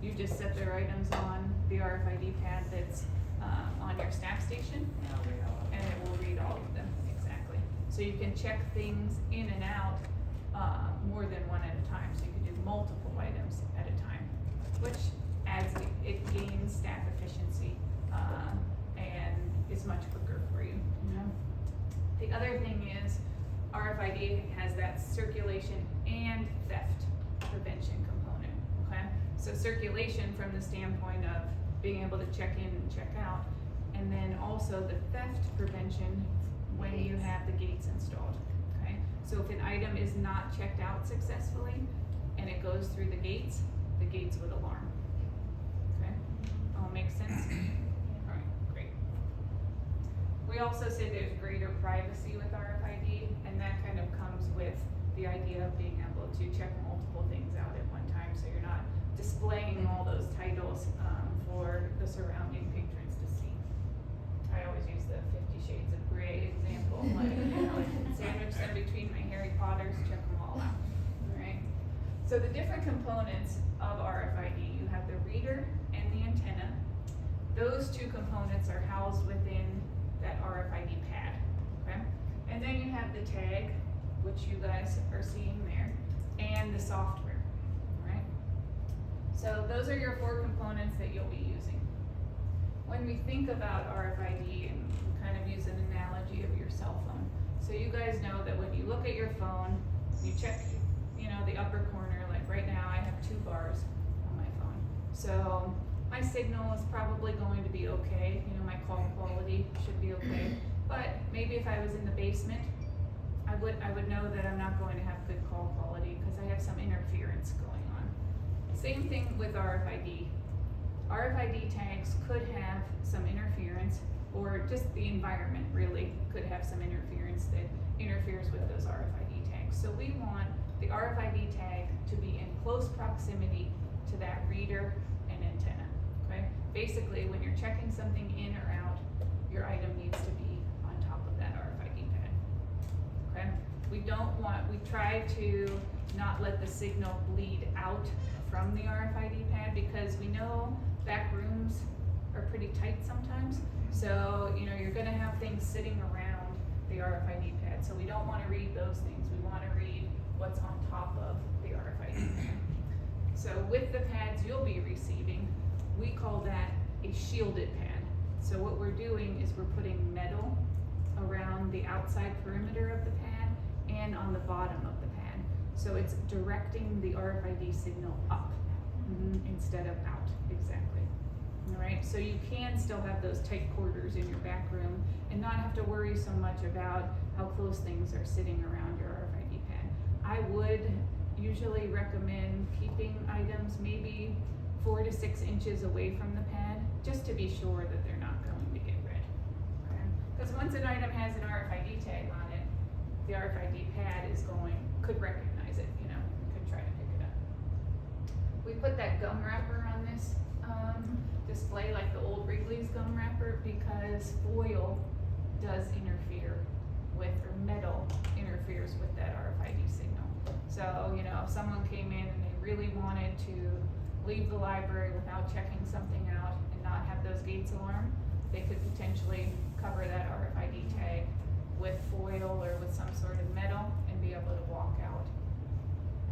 you just set their items on the RFID pad that's on your staff station, and it will read all of them, exactly. So you can check things in and out more than one at a time, so you can do multiple items at a time, which adds, it gains staff efficiency and is much quicker for you. The other thing is RFID has that circulation and theft prevention component, okay? So circulation from the standpoint of being able to check in and check out, and then also the theft prevention when you have the gates installed, okay? So if an item is not checked out successfully and it goes through the gates would alarm, okay? All makes sense? All right, great. We also say there's greater privacy with RFID, and that kind of comes with the idea of being able to check multiple things out at one time, so you're not displaying all those titles for the surrounding patrons to see. I always use the 50 Shades of Grey example, like, sandwich them between my Harry Potters, check them all out, alright? So the different components of RFID, you have the reader and the antenna. Those two components are housed within that RFID pad, okay? And then you have the tag, which you guys are seeing there, and the software, right? So those are your 4 components that you'll be using. When we think about RFID, and kind of use an analogy of your cell phone, so you guys know that when you look at your phone, you check, the upper corner, like right now I have 2 bars on my phone. So my signal is probably going to be okay, my call quality should be okay. But maybe if I was in the basement, I would know that I'm not going to have good call quality because I have some interference going on. Same thing with RFID. RFID tags could have some interference, or just the environment really could have some interference that interferes with those RFID tags. So we want the RFID tag to be in close proximity to that reader and antenna, okay? Basically, when you're checking something in or out, your item needs to be on top of that RFID pad, okay? We try to not let the signal bleed out from the RFID pad, because we know back rooms are pretty tight sometimes. So, you're gonna have things sitting around the RFID pad. So we don't wanna read those things. We wanna read what's on top of the RFID pad. So with the pads you'll be receiving, we call that a shielded pad. So what we're doing is we're putting metal around the outside perimeter of the pad and on the bottom of the pad. So it's directing the RFID signal up instead of out, exactly. All right, so you can still have those tight quarters in your back room and not have to worry so much about how close things are sitting around your RFID pad. I would usually recommend keeping items maybe 4 to 6 inches away from the pad, just to be sure that they're not going to get read. Okay? Because once an item has an RFID tag on it, the RFID pad could recognize it, could try to pick it up. We put that gum wrapper on this display, like the old Wrigley's gum wrapper, because foil does interfere with, or metal interferes with that RFID signal. So, if someone came in and they really wanted to leave the library without checking something out and not have those gates alarm, they could potentially cover that RFID tag with foil or with some sort of metal and be able to walk out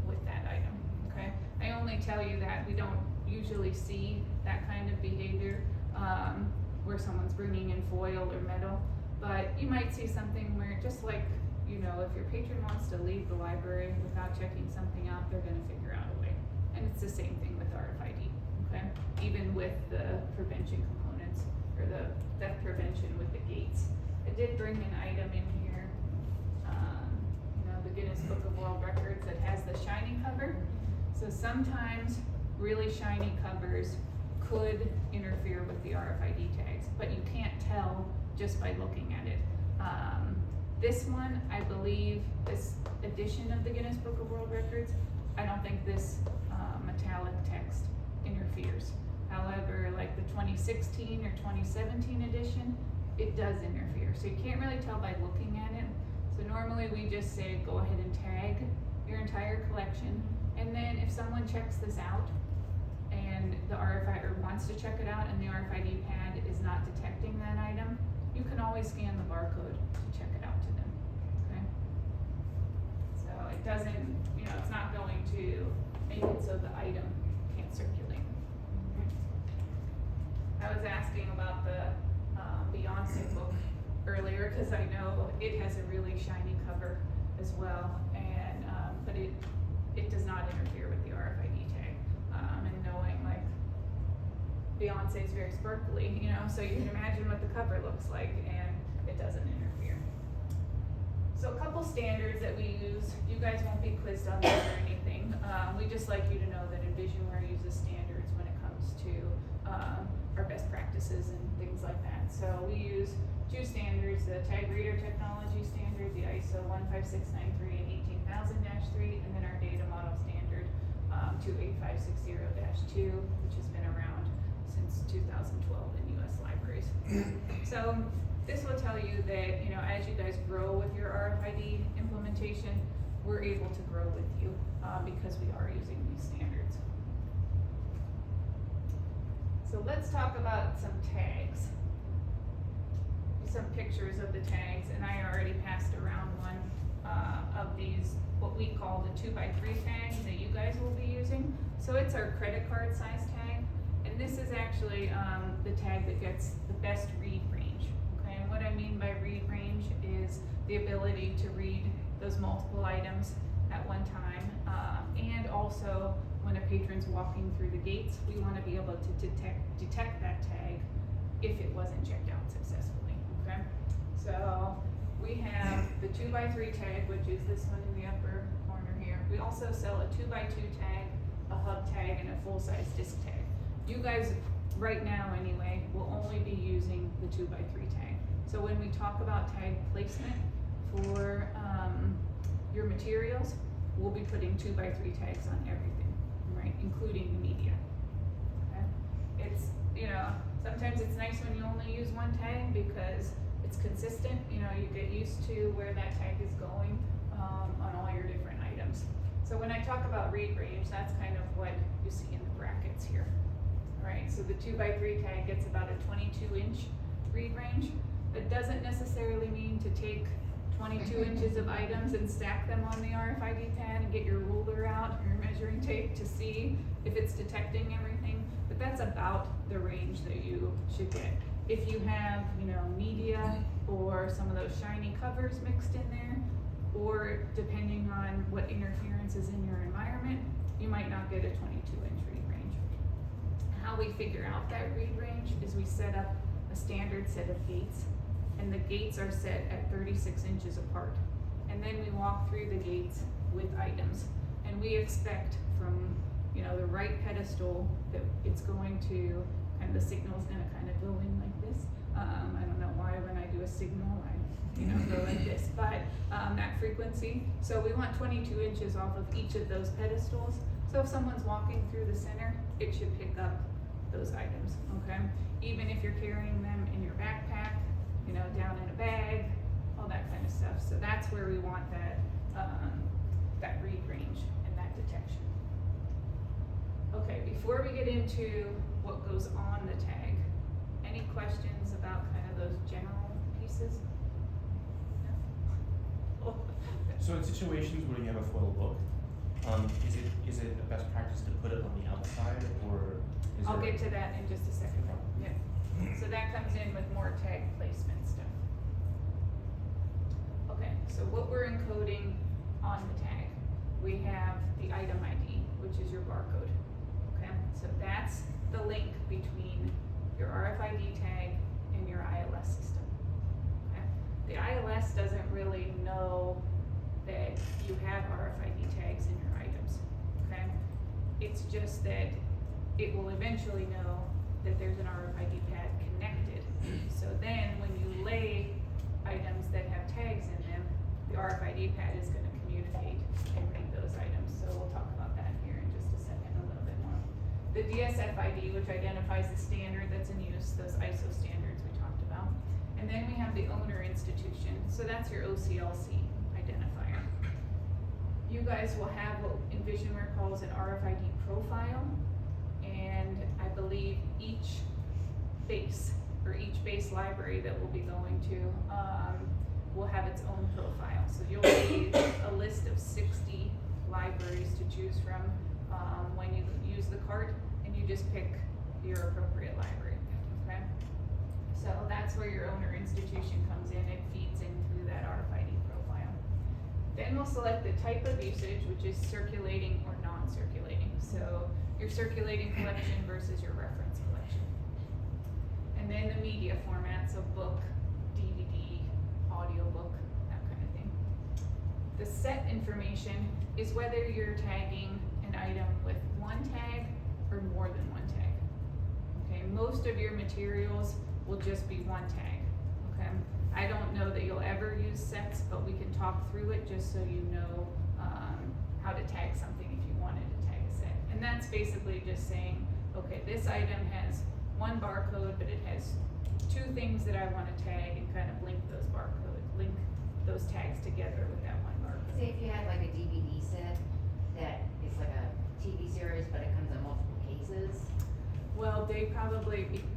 with that item, okay? I only tell you that we don't usually see that kind of behavior where someone's bringing in foil or metal, but you might see something where, just like, if your patron wants to leave the library without checking something out, they're gonna figure out a way. And it's the same thing with RFID, okay? Even with the prevention components, or the theft prevention with the gates. I did bring an item in here, the Guinness Book of World Records that has the shiny cover. So sometimes really shiny covers could interfere with the RFID tags, but you can't tell just by looking at it. This one, I believe, this edition of the Guinness Book of World Records, I don't think this metallic text interferes. However, like the 2016 or 2017 edition, it does interfere. So you can't really tell by looking at it. So normally we just say, go ahead and tag your entire collection. And then if someone checks this out and the the RFID, or wants to check it out and the RFID pad is not detecting that item, you can always scan the barcode to check it out to them, okay? So it doesn't, you know, it's not going to make it so the item can't circulate. Okay. I was asking about the Beyonce book earlier, because I know it has a really shiny cover as well, and but it does not interfere with the RFID tag. And knowing, like, Beyonce is very sparkly, you know, so you can imagine what the cover looks like, and it doesn't interfere. So a couple standards that we use. You guys won't be quizzed on this or anything. We just like you to know that Envisionware uses standards when it comes to our best practices and things like that. So we use two standards: the tag reader technology standard, the ISO 15693 and 18000-3, and then our data model standard 28560-2, which has been around since 2012 in US libraries. So this will tell you that, you know, as you guys grow with your RFID implementation, we're able to grow with you because we are using these standards. So let's talk about some tags. Some pictures of the tags, and I already passed around one of these, what we call the 2x3 tag that you guys will be using. So it's our credit card size tag, and this is actually the tag that gets the best read range. Okay, and what I mean by read range is the ability to read those multiple items at one time, and also when a patron's walking through the gates, we want to be able to detect that tag if it wasn't checked out successfully. Okay, so we have the 2x3 tag, which is this one in the upper corner here. We also sell a 2x2 tag, a hub tag, and a full-size disc tag. You guys, right now anyway, will only be using the 2x3 tag. So when we talk about tag placement for your materials, we'll be putting 2x3 tags on everything, right, including the media. Okay, it's, you know, sometimes it's nice when you only use one tag because it's consistent. You know, you get used to where that tag is going on all your different items. So when I talk about read range, that's kind of what you see in the brackets here. All right, so the 2x3 tag gets about a 22-inch read range. That doesn't necessarily mean to take 22 inches of items and stack them on the RFID pad and get your ruler out, your measuring tape to see if it's detecting everything. But that's about the range that you should get. If you have, you know, media or some of those shiny covers mixed in there, or depending on what interference is in your environment, you might not get a 22-inch read range. How we figure out that read range is we set up a standard set of gates, and the gates are set at 36 inches apart. And then we walk through the gates with items, and we expect from, you know, the right pedestal that it's going to, kind of the signal is going to kind of go in like this. I don't know why when I do a signal I, you know, go like this, but that frequency. So we want 22 inches off of each of those pedestals. So if someone's walking through the center, it should pick up those items, okay? Even if you're carrying them in your backpack, you know, down in a bag, all that kind of stuff. So that's where we want that, that read range and that detection. Okay, before we get into what goes on the tag, any questions about kind of those general pieces? No? So in situations where you have a foil book, is it a best practice to put it on the outside, or is I'll get to that in just a second. Yeah. So that comes in with more tag placement stuff. Okay, so what we're encoding on the tag, we have the item ID, which is your barcode. Okay, so that's the link between your RFID tag and your ILS system. Okay, the ILS doesn't really know that you have RFID tags in your items. Okay, it's just that it will eventually know that there's an RFID pad connected. So then when you lay items that have tags in them, the RFID pad is going to communicate and read those items. So we'll talk about that here in just a second a little bit more. The DSFID, which identifies the standard that's in use, those ISO standards we talked about. And then we have the owner institution. So that's your OCLC identifier. You guys will have what Envisionware calls an RFID profile. And I base, or each base library that we'll be going to, will have its own profile. So you'll see a list of 60 libraries to choose from, when you use the cart, and you just pick your appropriate library, okay? So that's where your owner institution comes in. It feeds in through that RFID profile. Then we'll select the type of usage, which is circulating or non-circulating. So your circulating collection versus your reference collection. And then the media format, so book, DVD, audiobook, that kind of thing. The set information is whether you're tagging an item with one tag or more than one tag. Okay, most of your materials will just be one tag, okay? I don't know that you'll ever use sets, but we can talk through it just so you know how to tag something if you wanted to tag a set. And that's basically just saying, okay, this item has one barcode, but it has two things that I want to tag, and kind of link those tags together with that one barcode. Say if you had like a DVD set that is like a TV series, but it comes in multiple cases. Well,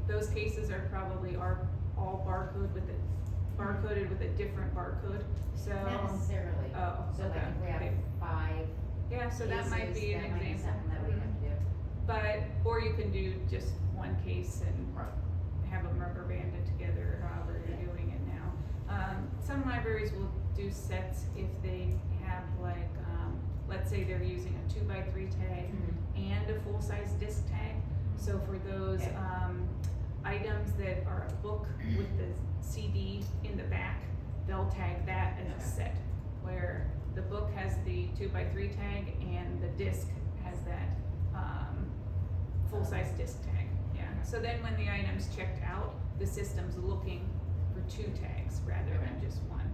those cases are probably all barcoded with a different barcode, so. Not necessarily. Oh, So like if we have okay. 5 Yeah, so that might be an that might be example. something that we have to do. But, or you can do just one case and have them rubber banded together, or however you're doing it now. Some libraries will do sets if they have like, let's say they're using a 2x3 tag and a full-size disc tag. So for those Okay. items that are a book with the CD in the back, they'll tag that as a set, where the book has the 2x3 tag and the disc has that full-size disc tag. Yeah. So then when the item's checked out, the system's looking for 2 tags rather than just one.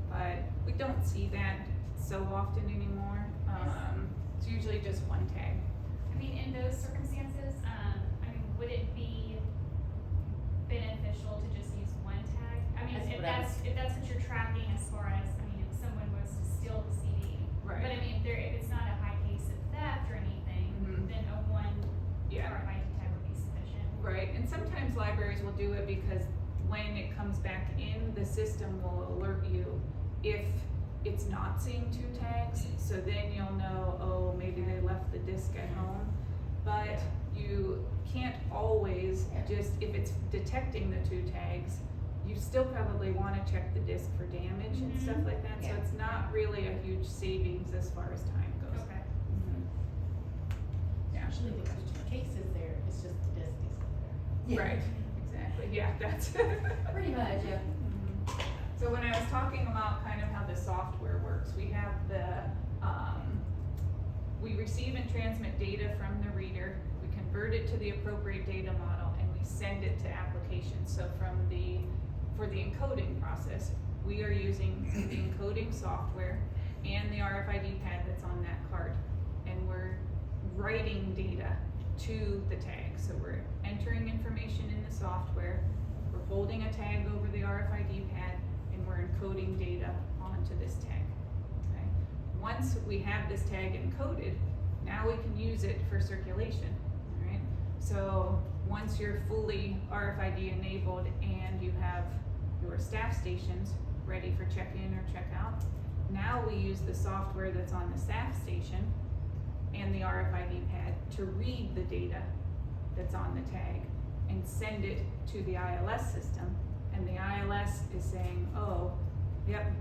But we don't see that so often anymore. It's usually just one tag. I mean, in those circumstances, would it be beneficial to just use one tag? I mean, if that's what you're tracking as far as, if someone was to steal the CD. Right. But if it's not a high case of theft or anything, then a one RFID tag would be sufficient. Right, and sometimes libraries will do it because when it comes back in, the system will alert you if it's not seeing 2 tags, so then you'll know, oh, maybe they left the disc at home. But you can't always just, if it's detecting the 2 tags, you still probably wanna check the disc for damage and stuff like that, so it's not really a huge savings as far as time goes. Okay. Yeah. Usually the case is there, it's just the disc is there. Right, exactly, yeah, that's. Pretty much, yeah. So when I was talking about kind of how the software works, we have we receive and transmit data from the reader, we convert it to the appropriate data model, and we send it to applications. So for the encoding process, we are using the encoding software and the RFID pad that's on that card, and we're writing data to the tag. So we're entering information in the software, we're holding a tag over the RFID pad, and we're encoding data onto this tag. Okay. Once we have this tag encoded, now we can use it for circulation. All right. So once you're fully RFID enabled and you have your staff stations ready for check-in or check-out, now we use the software that's on the staff station and the RFID pad to read the data that's on the tag and send it to the ILS system. And the ILS is saying, oh, yep,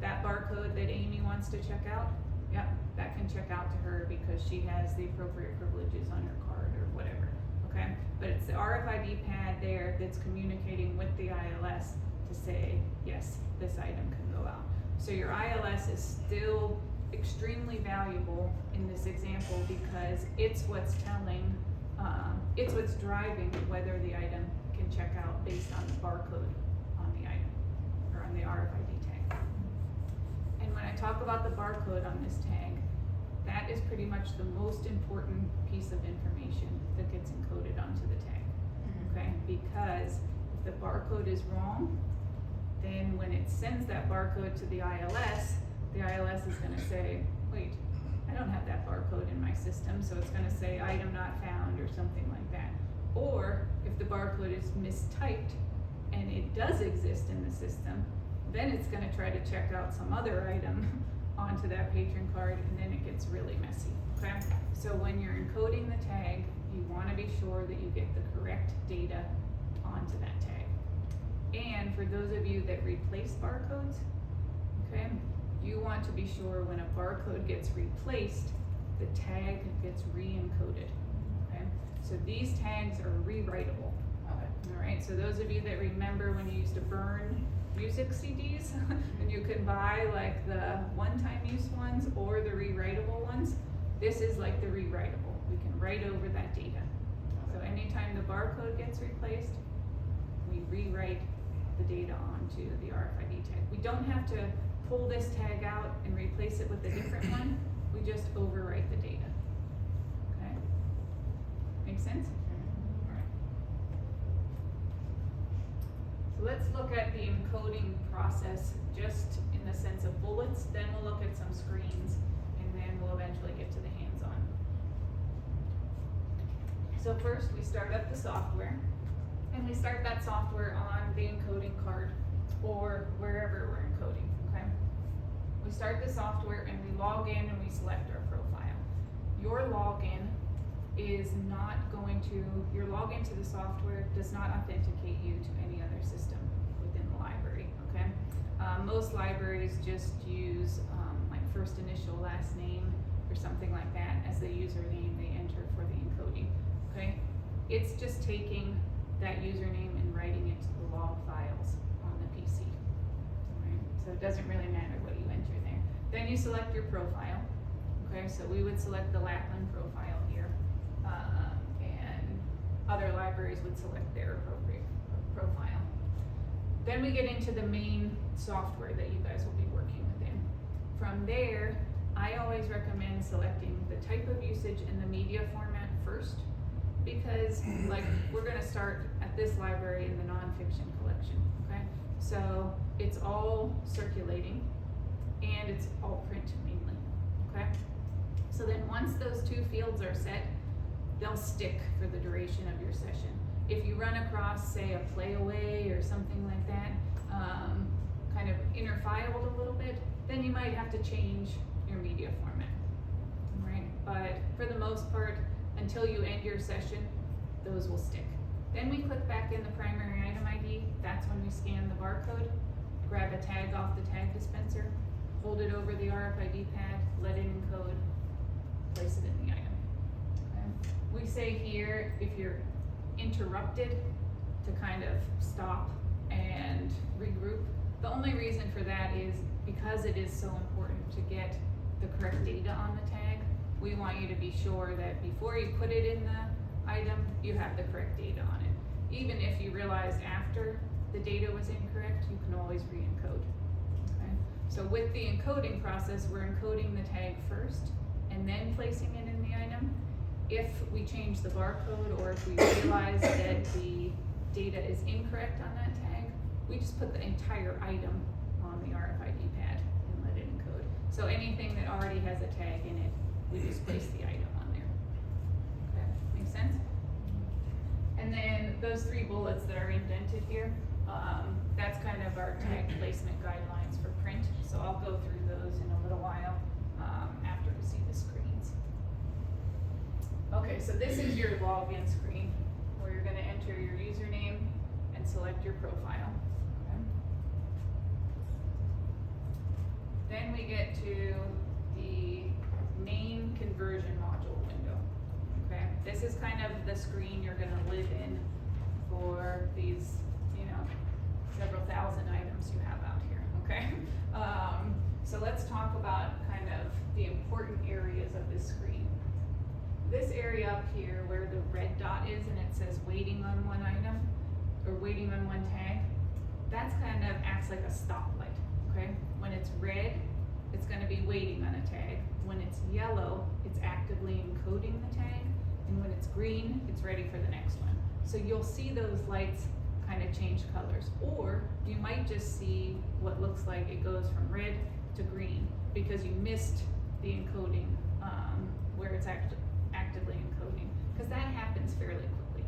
that barcode that Amy wants to check out, yep, that can check out to her because she has the appropriate privileges on her card or whatever, okay? But it's the RFID pad there that's communicating with the ILS to say, yes, this item can go out. So your ILS is still extremely valuable in this example because it's what's telling, it's what's driving whether the item can check out based on the barcode on the item, or on the RFID tag. And when I talk about the barcode on this tag, that is pretty much the most important piece of information that gets encoded onto the tag, okay? Because if the barcode is wrong, then when it sends that barcode to the ILS is gonna say, wait, I don't have that barcode in my system, so it's gonna say item not found or something like that. Or if the the barcode is mistyped and it does exist in the system, then it's gonna try to check out some other item onto that patron card, and then it gets really messy, okay? So when you're encoding the tag, you wanna be sure that you get the correct data onto that tag. And for those of you that replace barcodes, okay, you want to be sure when a barcode gets replaced, the tag gets re-encoded, okay? So these tags are rewritable. Okay. Alright, so those of you that remember when you used to burn music CDs, and you could buy like the one-time use ones or the rewritable ones, this is like the rewritable. We can write over that data. So anytime the barcode gets replaced, we rewrite the data onto the RFID tag. We don't have to pull this tag out and replace it with a different one, we just overwrite the data. Okay? Make sense? Alright. So let's look at the encoding process just in the sense of bullets, then we'll look at some screens, and then we'll eventually get to the hands-on. So first we start up the software, and we start that software on the encoding card or wherever we're encoding, okay? We start the software and we log in and we select our profile. Your login is not going to, your login to the software does not authenticate you to any other system within the library, okay? Most libraries just use like first initial, last name, or something like that as the username they enter for the encoding, okay? It's just taking that username and writing it to the log files on the PC, right? So it doesn't really matter what you enter there. Then you select your profile, okay? So we would select the Lackland profile here, and other libraries would select their appropriate profile. Then we get into the main software that you guys will be working within. From there, I always recommend selecting the type of usage and the media format first, because like we're gonna start at this library in the nonfiction collection, okay? So it's all circulating and it's all print mainly, okay? So then once those two fields are set, they'll stick for the duration of your session. If you run across, say, a playaway or something like that, kind of interfiled a little bit, then you might have to change your media format, right? But for the most part, until you end your session, those will stick. Then we click back in the primary item ID. That's when we scan the barcode, grab a tag off the tag dispenser, hold it over the RFID pad, let it encode, place it in the item. Okay? We say here, if you're interrupted, to kind of stop and regroup. The only reason for that is because it is so important to get the correct data on the tag. We want you to be sure that before you put it in the item, you have the correct data on it. Even if you realized after the data was incorrect, you can always re-encode. Okay? So with the encoding process, we're encoding the tag first and then placing it in the item. If we change the barcode or if we realize that the data is incorrect on that tag, we just put the entire item on the RFID pad and let it encode. So anything that already has a tag in it, we just place the item on there. Okay, make sense? And then those three bullets that are indented here, that's kind of our tag placement guidelines for print. So I'll go through those in a little while after we see the screens. Okay, so this is your login screen where you're going to enter your username and select your profile. Okay. Then we get to the main conversion module window. Okay, this is kind of the screen you're going to live in for these, you know, several thousand items you have out here. Okay, so let's talk about kind of the important areas of this screen. This area up here where the red dot is and it says waiting on one item or waiting on one tag, that's kind of acts like a stoplight, okay? When it's red, it's gonna be waiting on a tag. When it's yellow, it's actively encoding the tag. And when it's green, it's ready for the next one. So you'll see those lights kind of change colors. Or you might just see what looks like it goes from red to green because you missed the encoding where it's actively encoding, because that happens fairly quickly,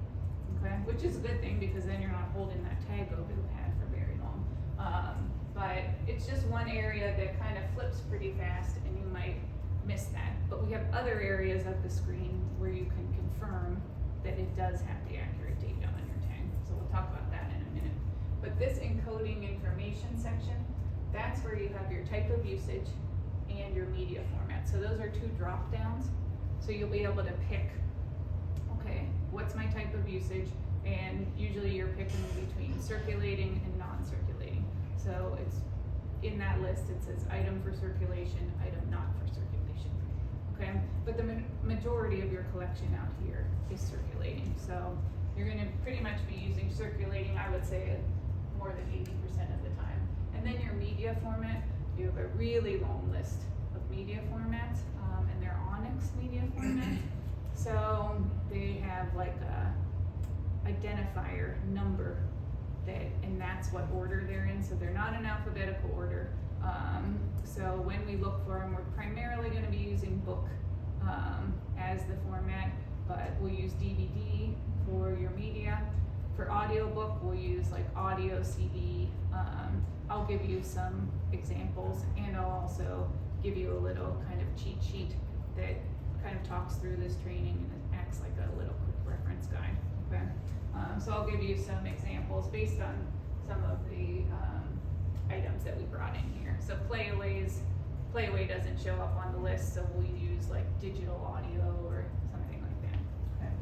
okay? Which is a good thing, because then you're not holding that tag over the pad for very long. But it's just one area that kind of flips pretty fast and you might miss that. But we have other areas of the screen where you can confirm that it does have the accurate data on your tag. So we'll talk about that in a minute. But this encoding information section, that's where you have your type of usage and your media format. So those are two drop downs. So you'll be able to pick, okay, what's my type of usage? And usually you're picking between circulating and non-circulating. So it's in that list, it says item for circulation, item not for circulation, okay? But the majority of your collection out here is circulating. So you're gonna pretty much be using circulating, I would say, more than 80% of the time. And then your media format, you have a really long list of media formats, and they're Onyx media formats. So they have like a identifier number and that's what order they're in. So they're not in alphabetical order. So when we look for them, we're primarily going to be using book as the format, but we'll use DVD for your media. For audiobook, we'll use like audio CD. I'll give you some examples, and I'll also give you a little kind of cheat sheet that kind of talks through this training and it acts like a little quick reference guide, okay? So I'll give you some examples based on some of the items that we brought in here. So Playaway doesn't show up on the list, so we'll use like digital audio or something like that, okay?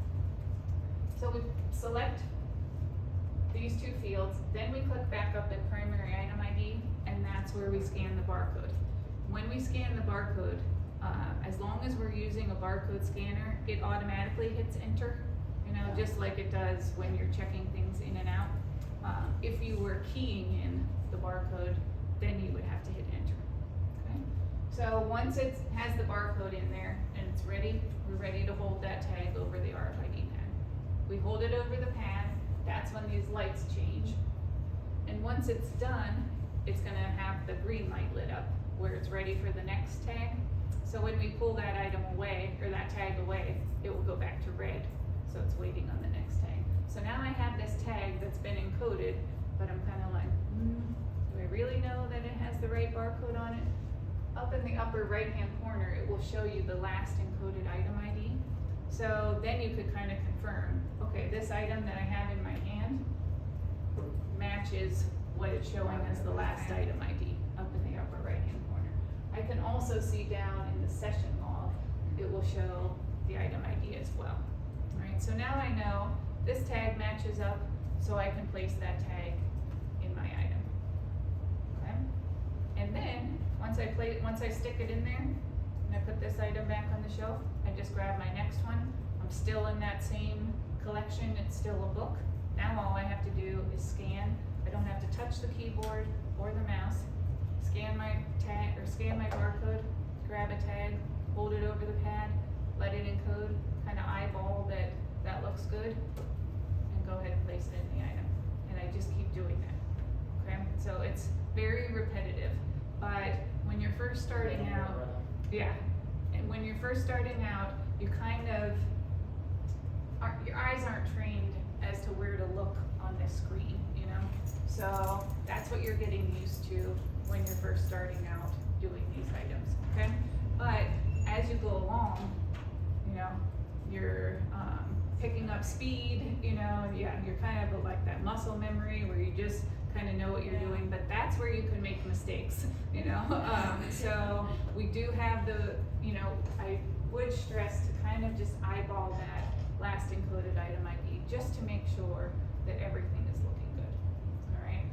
So we select these two fields, then we click back up in primary item ID, and that's where we scan the barcode. When we scan the barcode, as long as we're using a barcode scanner, it automatically hits enter, you know, just like it does when you're checking things in and out. If you were keying in the barcode, then you would have to hit enter, okay? So once it has the barcode in there and it's ready, we're ready to hold that tag over the RFID pad. We hold it over the pad, that's when these lights change. And once it's done, it's gonna have the green light lit up where it's ready for the next tag. So when we pull that item away, or that tag away, it will go back to red. So it's waiting on the next tag. So now I have this tag that's been encoded, but I'm kind of like, do I really know that it has the right barcode on it? Up in the upper right-hand corner, it will show you the last encoded item ID. So then you could kind of confirm, okay, this item that I have in my hand matches what it's showing as the last item ID up in the upper right-hand corner. I can also see down in the session log, it will show the item ID as well. All right, so now I know this tag matches up, so I can place that tag in my item. Okay? And then once I stick it in there, and I put this item back on the shelf, I just grab my next one. I'm still in that same collection, it's still a book. Now all I have to do is scan. I don't have to touch the keyboard or the mouse. Scan my tag, or scan my barcode, grab a tag, hold it over the pad, let it encode, kind of eyeball that looks good, and go ahead and place it in the item. And I just keep doing that, okay? So it's very repetitive, but when you're first starting out, yeah, and when you're first starting out, you kind of, your eyes aren't trained as to where to look on this screen, you know? So that's what you're getting used to when you're first starting out doing these items, okay? But as you go along, you know, you're picking up speed, you know, yeah, you're kind of like that muscle memory where you just kind of know what you're doing, but that's where you can make mistakes, you know? So we do have the, you know, I would stress to kind of just eyeball that last encoded item ID just to make sure that everything is looking good, all right?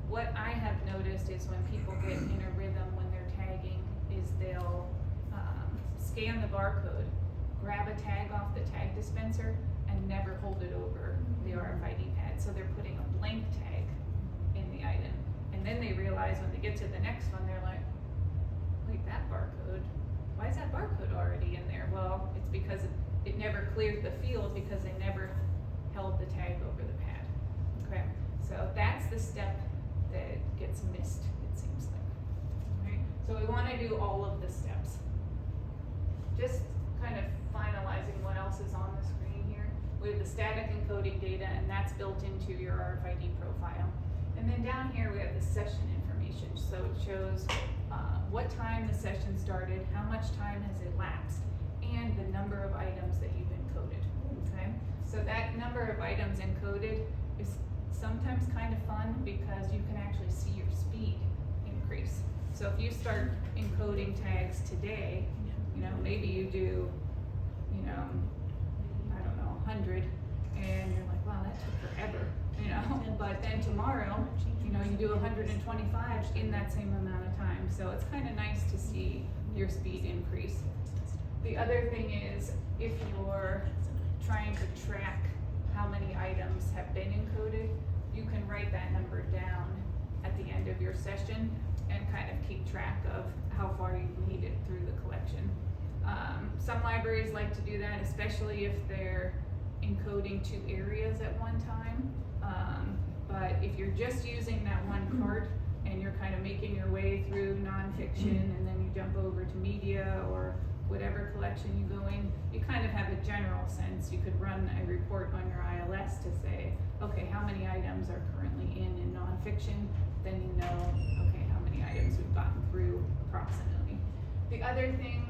What I have noticed is when people get in a rhythm when they're tagging is they'll scan the barcode, grab a tag off the tag dispenser, and never hold it over the RFID pad. So they're putting a blank tag in the item. And then they realize when they get to the next one, they're like, wait, that barcode, why is that barcode already in there? Well, it's because it never cleared the field because they never held the tag over the pad, okay? So that's the step that gets missed, it seems like, right? So we wanna do all of the steps. Just kind of finalizing what else is on the screen here. We have the static encoding data, and that's built into your RFID profile. And then down here, we have the session information. So it shows what time the session started, how much time has elapsed, and the number of items that you've encoded, okay? So that number of items encoded is sometimes kind of fun because you can actually see your speed increase. So if you start encoding tags today, you know, maybe you do, you know, I don't know, 100, and you're like, wow, that took forever, you know? But then tomorrow, you know, you do 125 in that same amount of time. So it's kind of nice to see your speed increase. The other thing is, if you're trying to track how many items have been encoded, you can write that number down at the end of your session and kind of keep track of how far you've made it through the collection. Some libraries like to do that, especially if they're encoding 2 areas at one time. But if you're just using that one cart and you're kind of making your way through nonfiction and then you jump over to media or whatever collection you go in, you kind of have a general sense. You could run a report on your ILS to say, okay, how many items are currently in nonfiction? Then you know, okay, how many items we've gotten through approximately. The other thing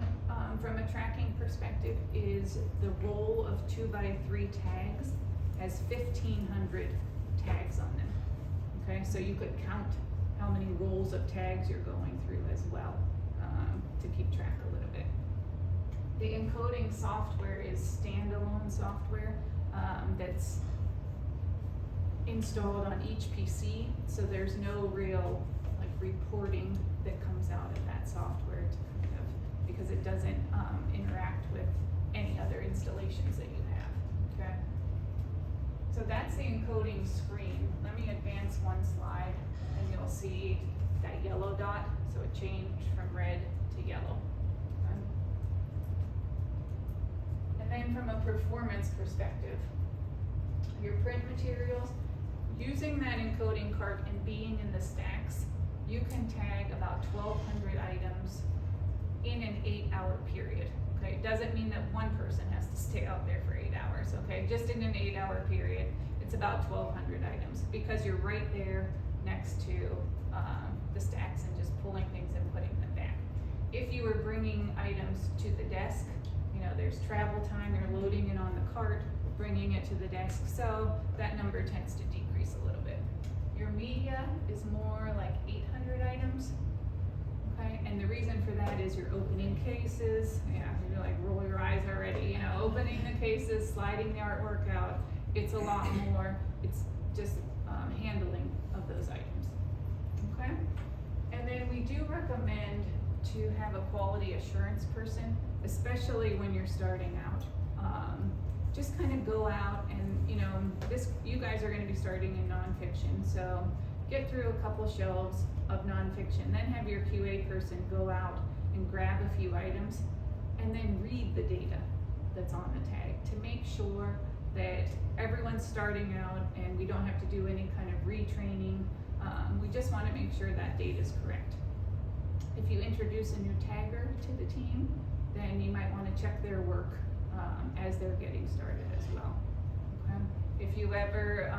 from a tracking perspective is the roll of 2x3 tags has 1,500 tags on them. Okay, so you could count how many rolls of tags you're going through as well to keep track a little bit. The encoding software is standalone software that's installed on each PC, so there's no real like reporting that comes out of that software to kind of, because it doesn't interact with any other installations that you have. Okay. So that's the encoding screen. Let me advance one slide and you'll see that yellow dot. So it changed from red to yellow. Okay. And then from a performance perspective, your print materials, using that encoding cart and being in the stacks, you can tag about 1,200 items in an 8-hour period. Okay, it doesn't mean that one person has to stay out there for 8 hours, okay? Just in an 8-hour period, it's about 1,200 items because you're right there next to the stacks and just pulling things and putting them back. If you were bringing items to the desk, you know, there's travel time, you're loading it on the cart, bringing it to the desk, so that number tends to decrease a little bit. Your media is more like 800 items. Okay, and the reason for that is you're opening cases. Yeah, you're like roll your eyes already. You know, opening the cases, sliding the artwork out. It's a lot more. It's just handling of those items. Okay, and then we do recommend to have a quality assurance person, especially when you're starting out. Just kind of go out and, you know, you guys are going to be starting in nonfiction, so get through a couple shelves of nonfiction, then have your QA person go out and grab a few items and then read the data that's on the tag to make sure that everyone's starting out and we don't have to do any kind of retraining. We just want to make sure that data is correct. If you introduce a new tagger to the team, then you might want to check their work as they're getting started as well. Okay? If you ever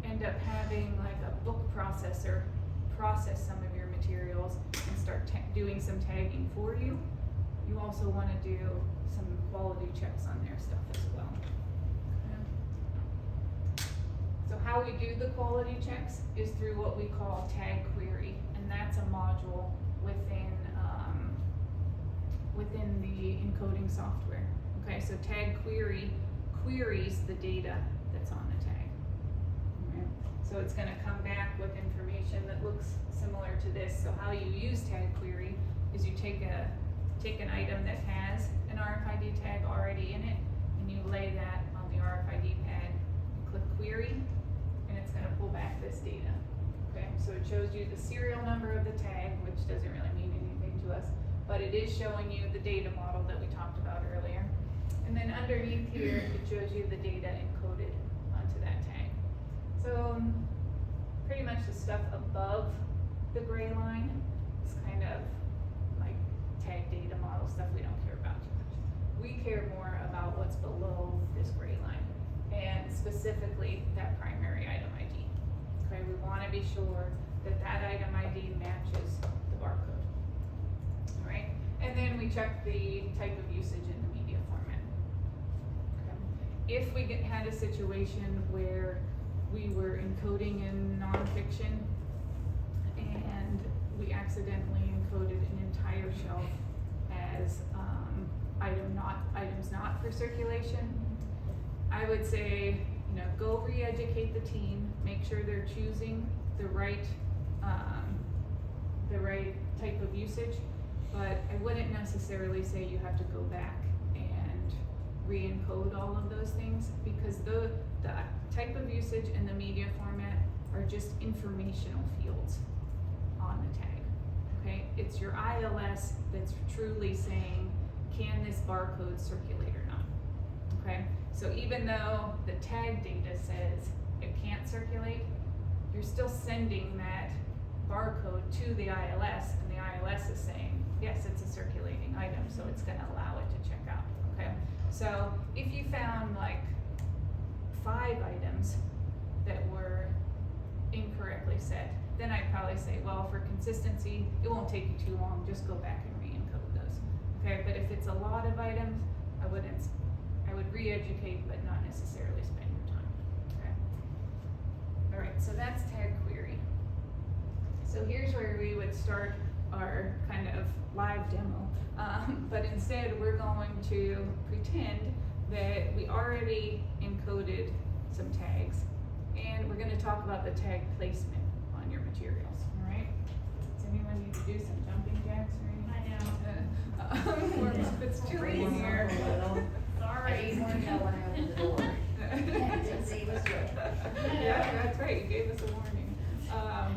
end up having like a book processor process some of your materials and start doing some tagging for you, you also want to do some quality checks on their stuff as well. Okay. So how we do the quality checks is through what we call tag query, and that's a module within the encoding software. Okay, so tag query queries the data that's on the tag. Okay. So it's going to come back with information that looks similar to this. So how you use tag query is you take an item that has an RFID tag already in it, and you lay that on the RFID pad, you click query, and it's going to pull back this data. Okay, so it shows you the serial number of the tag, which doesn't really mean anything to us, but it is showing you the data model that we talked about earlier. And then underneath here, it shows you the data encoded onto that tag. So pretty much the stuff above the gray line is kind of like tag data model stuff we don't care about too much. We care more about what's below this gray line. specifically that primary item ID. Okay, we wanna be sure that that item ID matches the barcode. Alright, and then we check the type of usage in the media format. Okay. If we had a situation where we were encoding in nonfiction and we accidentally encoded an entire shelf as items not for circulation, I would say, go re-educate the team, make sure they're choosing the right type of usage, but I wouldn't necessarily say you have to go back and re-encode all of those things, because the type of usage and the media format are just informational fields on the tag, okay? It's your ILS that's truly saying, can this barcode circulate or not, okay? So even though the tag data says it can't circulate, you're still sending that barcode to the ILS, and the ILS is saying, yes, it's a circulating item, so it's gonna allow it to check out, okay? So if you found like 5 items that were incorrectly set, then I'd probably say, well, for consistency, it won't take you too long, just go back and re-encode those, okay? But if it's a lot of items, I would re-educate, but not necessarily spend your time, okay? All right, so that's tag query. So here's where we would start our kind of live demo, but instead we're going to pretend that we already encoded some tags, and we're gonna talk about the tag placement on your materials, all right? Does anyone need to do some jumping jacks or anything? I know. It's chilly in here. I didn't want to know when I opened the door. Didn't see it was good. Yeah, that's right, you gave us a warning.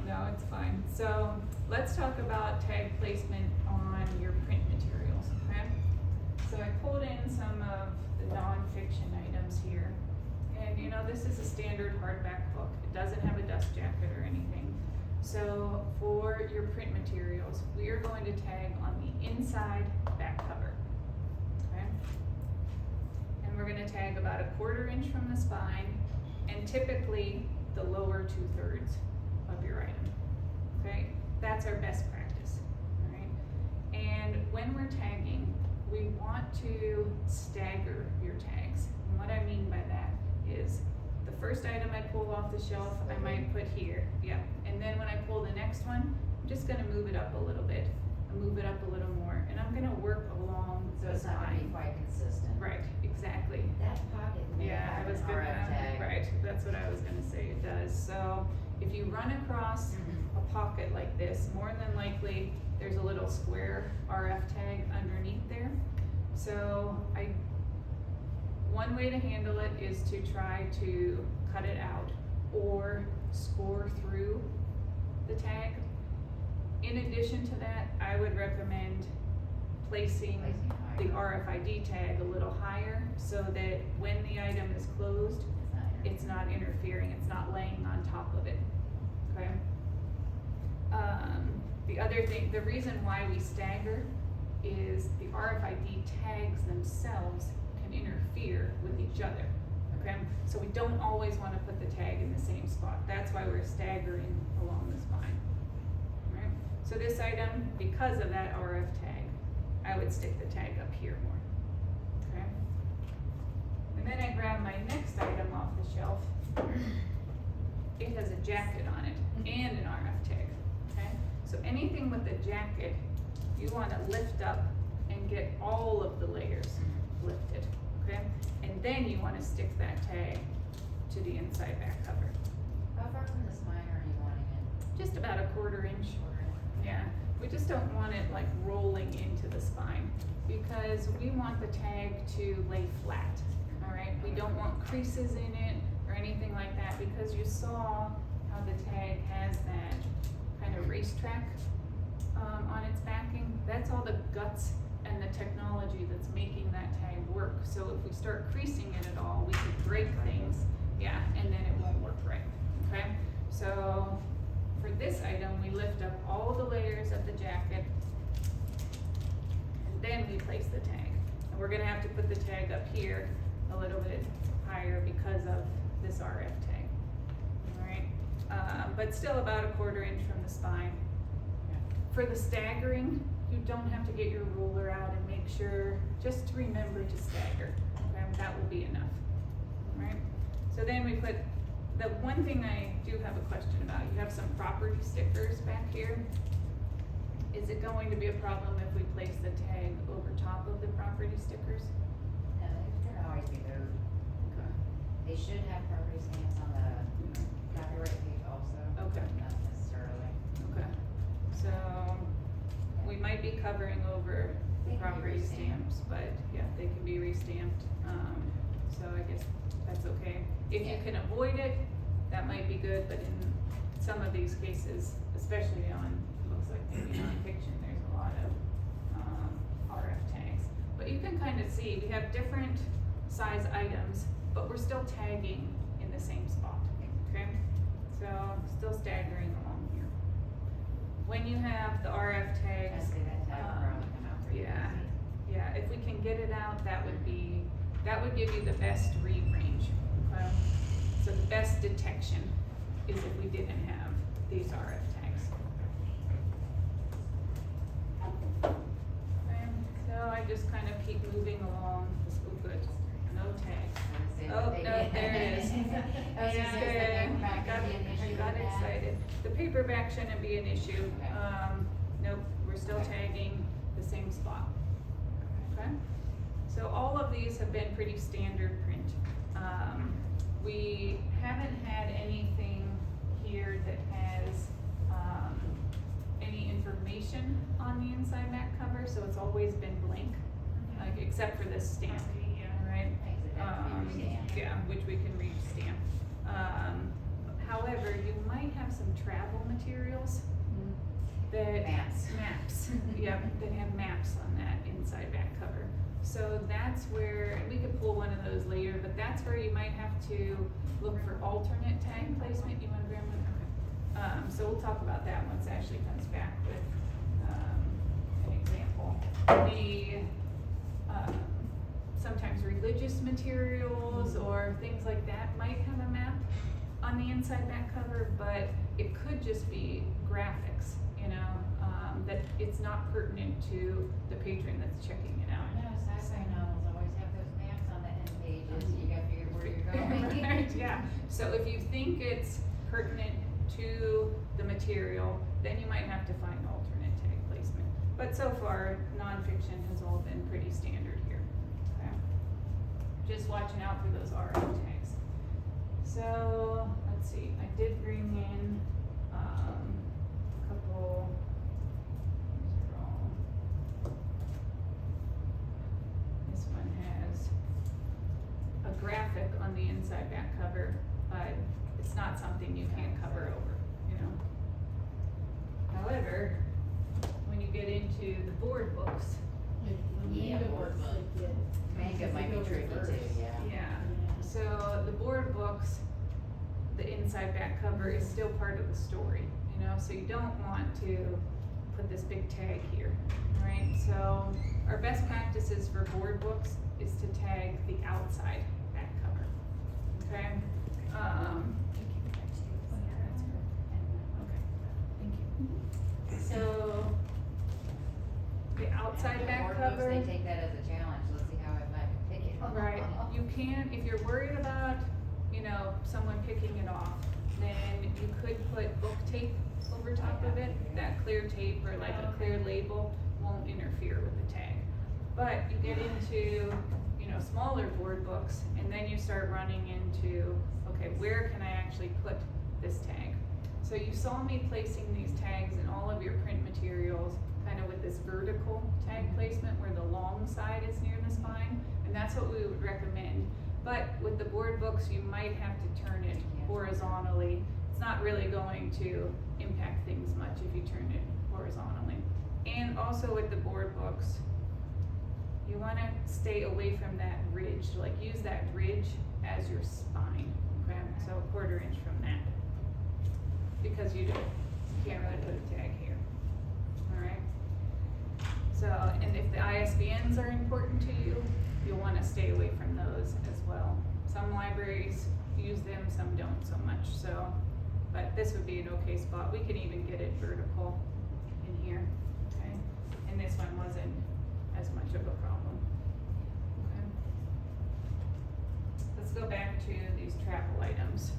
No, it's fine. So let's talk about tag placement on your print materials, okay? So I pulled in some of the nonfiction items here. And this is a standard hardback book. It doesn't have a dust jacket or anything. So for your print materials, we are going to tag on the inside back cover, okay? And we're gonna tag about 1/4 inch from the spine, and typically the lower 2/3 of your item, okay? That's our best practice, all right? And when we're tagging, we want to stagger your tags. And what I mean by that is the first item I pull off the shelf, I might put here, yep. And then when I pull the next one, I'm just gonna move it up a little bit, and move it up a little more, and I'm gonna work along So the it's not gonna be spine. quite consistent. Right, exactly. That pocket may Yeah, have I was an gonna, RF tag. right, that's what I was gonna say, it does. So if you run across a pocket like this, more than likely, there's a little square RF tag underneath there. So one way to handle it is to try to cut it out or score through the tag. In addition to that, I would recommend placing the RFID tag a little higher so that when the item is closed, it's not interfering, it's not laying on top of it, okay? The other thing, the reason why we stagger is the RFID tags themselves can interfere with each other, okay? So we don't always wanna put the tag in the same spot. That's why we're staggering along the spine, right? So this item, because of that RF tag, I would stick the tag up here more, okay? And then I grab my next item off the shelf. It has a jacket on it and an RF tag, okay? So anything with a jacket, you wanna lift up and get all of the layers lifted, okay? And then you wanna stick that tag to the inside back cover. How far from the spine are you wanting it? Just about 1/4 inch. Yeah, we just don't want it like rolling into the spine because we want the tag to lay flat, all right? We don't want creases in it or anything like that because you saw how the tag has that kind of racetrack on its backing. That's all the guts and the technology that's making that tag work. So if we start creasing it at all, we could break things, yeah, and then it won't work right, okay? So for this item, we lift up all the layers of the jacket, and then we place the tag. And we're gonna have to put the tag up here a little bit higher because of this RF tag, alright? But still about a 1/4 inch from the spine. For the staggering, you don't have to get your ruler out and make sure, just remember to stagger, okay? That will be enough, alright? So then we put, the one thing I do have a question about, you have some property stickers back here. Is it going to be a problem if we place the tag over top of the property stickers? No, they can always be moved. Okay. They should have property stamps on the copyright page also. Okay. but Not necessarily. Okay, so we might be covering over They the can be property re-stamped. stamps, but yeah, they can be re-stamped, so I guess that's okay. If you Yeah. can avoid it, that might be good, but in some of these cases, especially on, looks like maybe nonfiction, there's a lot of, RF tags. But you can kind of see, we have different size items, but we're still tagging in the same spot, okay? So, still staggering along here. When you have the RF I tags, see that tag will probably come out pretty yeah. easy. yeah, if we can get it out, that would give you the best read range, okay? So the best detection is if we didn't have these RF tags. Okay, so I just kind of keep moving along, oh good, no tags. Oh, no, there it is. Oh, Yeah, so good. the paperback I got, would be an issue I with got that? excited. The paperback shouldn't be an issue. Okay. Nope, we're still Okay. tagging the same spot. Okay? So all of these have been pretty standard print. We haven't had anything here that has, any information on the inside back cover, so it's always been blank, like, except for this stamp, alright? Things that have to be re-stamped. Yeah, which we can re-stamp. However, you might have some travel materials that. Maps. Maps, yeah, that have maps on that inside back cover. So that's where, we could pull one of those later, but that's where you might have to look for alternate tag placement. You wanna grab one? Okay. So we'll talk about that once Ashley comes back with, an example. The, sometimes religious materials or things like that might have a map on the inside back cover, but it could just be graphics, you know, that it's not pertinent to the patron that's checking it out. I know, sci-fi novels always have those maps on the end pages, you gotta figure where you're going. Right, yeah, so if you think it's pertinent to the material, then you might have to find alternate tag placement. But so far, nonfiction has all been pretty standard here, okay? Just watching out for those RF tags. So, let's see, I did bring in, a couple, these are all, this one has a graphic on the inside back cover, but it's not something you can't cover over, you know? However, when you get into the board books, Yeah, board book. Manga might be tricky too, yeah. yeah, so the board books, the inside back cover is still part of the story, you know, so you don't want to put this big tag here, right? So our best practices for board books is to tag the outside back cover, okay? Okay, thank you. So the outside back Board books, cover. They take that as a challenge, let's see how I can pick it. Right, you can, if you're worried about, you know, someone picking it off, then you could put book tape over top of it. That clear tape or like a clear label won't interfere with the tag. But you get into, you know, smaller board books, and then you start running into, okay, where can I actually put this tag? So you saw me placing these tags in all of your print materials, kind of with this vertical tag placement where the long side is near the spine, and that's what we would recommend. But with the board books, you might have to turn it horizontally. It's not really going to impact things much if you turn it horizontally. And also with the board books, you wanna stay away from that ridge, like use that ridge as your spine, okay? So a 1/4 inch from that. Because you can't really put a tag here, alright? So, and if the ISBNs are important to you, you'll wanna stay away from those as well. Some libraries use them, some don't so much, so, but this would be an okay spot. We can even get it vertical in here, okay? And this one wasn't as much of a problem. Okay. Let's go back to these travel items.